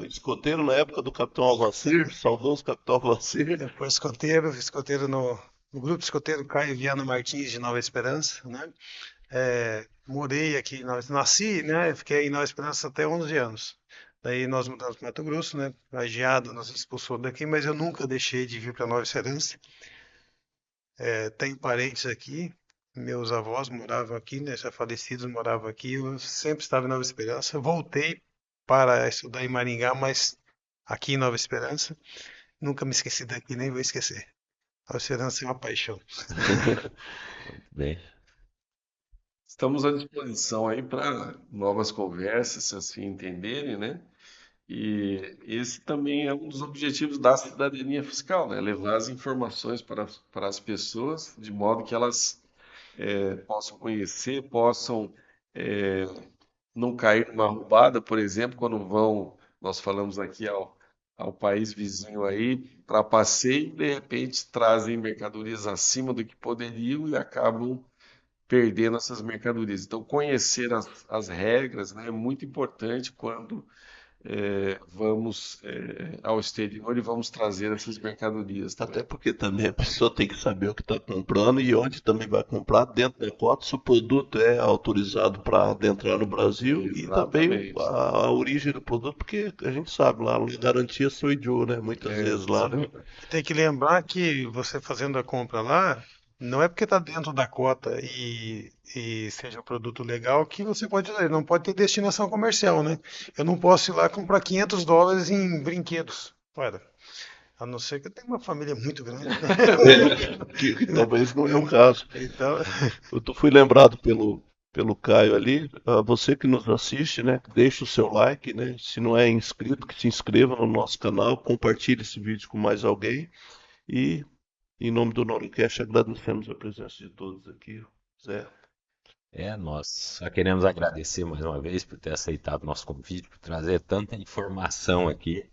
escoteiro na época do Capitão Alvacir, saudoso Capitão Alvacir. Foi escoteiro no grupo escoteiro Caio Viana Martins de Nova Esperança, né? Morei aqui, nasci, né? Fiquei em Nova Esperança até 11 anos. Daí nós mudamos para Mato Grosso, né? A geada nos expulsou daqui, mas eu nunca deixei de vir para Nova Esperança. Tenho parentes aqui, meus avós moravam aqui, né? Já falecidos moravam aqui. Eu sempre estava em Nova Esperança. Voltei para estudar em Maringá, mas aqui em Nova Esperança. Nunca me esqueci daqui, nem vou esquecer. Nova Esperança é uma paixão. Bem, Estamos à disposição aí para novas conversas, se assim entenderem, né? E esse também é um dos objetivos da cidadania fiscal, né? Levar as informações para as pessoas, de modo que elas possam conhecer, possam não cair numa roubada, por exemplo, quando vão, nós falamos aqui ao país vizinho aí, para passeio, de repente trazem mercadorias acima do que poderiam e acabam perdendo essas mercadorias. Então, conhecer as regras, né, é muito importante quando vamos ao exterior e vamos trazer essas mercadorias também. Até porque também a pessoa tem que saber o que está comprando e onde também vai comprar, dentro da cota, se o produto é autorizado para adentrar no Brasil e também Exatamente. a origem do produto, porque a gente sabe lá, a garantia sou idiota, né? Muitas vezes lá, né? Tem que lembrar que você fazendo a compra lá, não é porque está dentro da cota e seja um produto legal que você pode usar. Ele não pode ter destinação comercial, né? Eu não posso ir lá comprar $500 em brinquedos. Olha, a não ser que eu tenha uma família muito grande, né? Que talvez não é o caso. Então, Fui lembrado pelo Caio ali. Você que nos assiste, né? Deixa o seu like, né? Se não é inscrito, que se inscreva no nosso canal, compartilhe esse vídeo com mais alguém. E em nome do Norocast, agradecemos a presença de todos aqui. Zé. Nós só queremos agradecer mais uma vez por ter aceitado o nosso convite, por trazer tanta informação aqui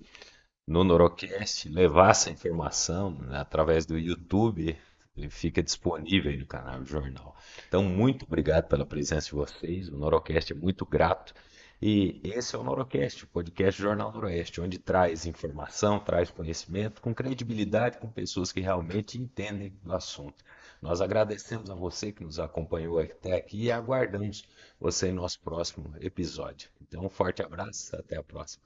no Norocast, levar essa informação, né, através do YouTube, ele fica disponível aí no canal do jornal. Então, muito obrigado pela presença de vocês, o Norocast é muito grato. E esse é o Norocast, o podcast do Jornal Noroeste, onde traz informação, traz conhecimento com credibilidade, com pessoas que realmente entendem do assunto. Nós agradecemos a você que nos acompanhou até aqui e aguardamos você em nosso próximo episódio. Então, um forte abraço, até a próxima.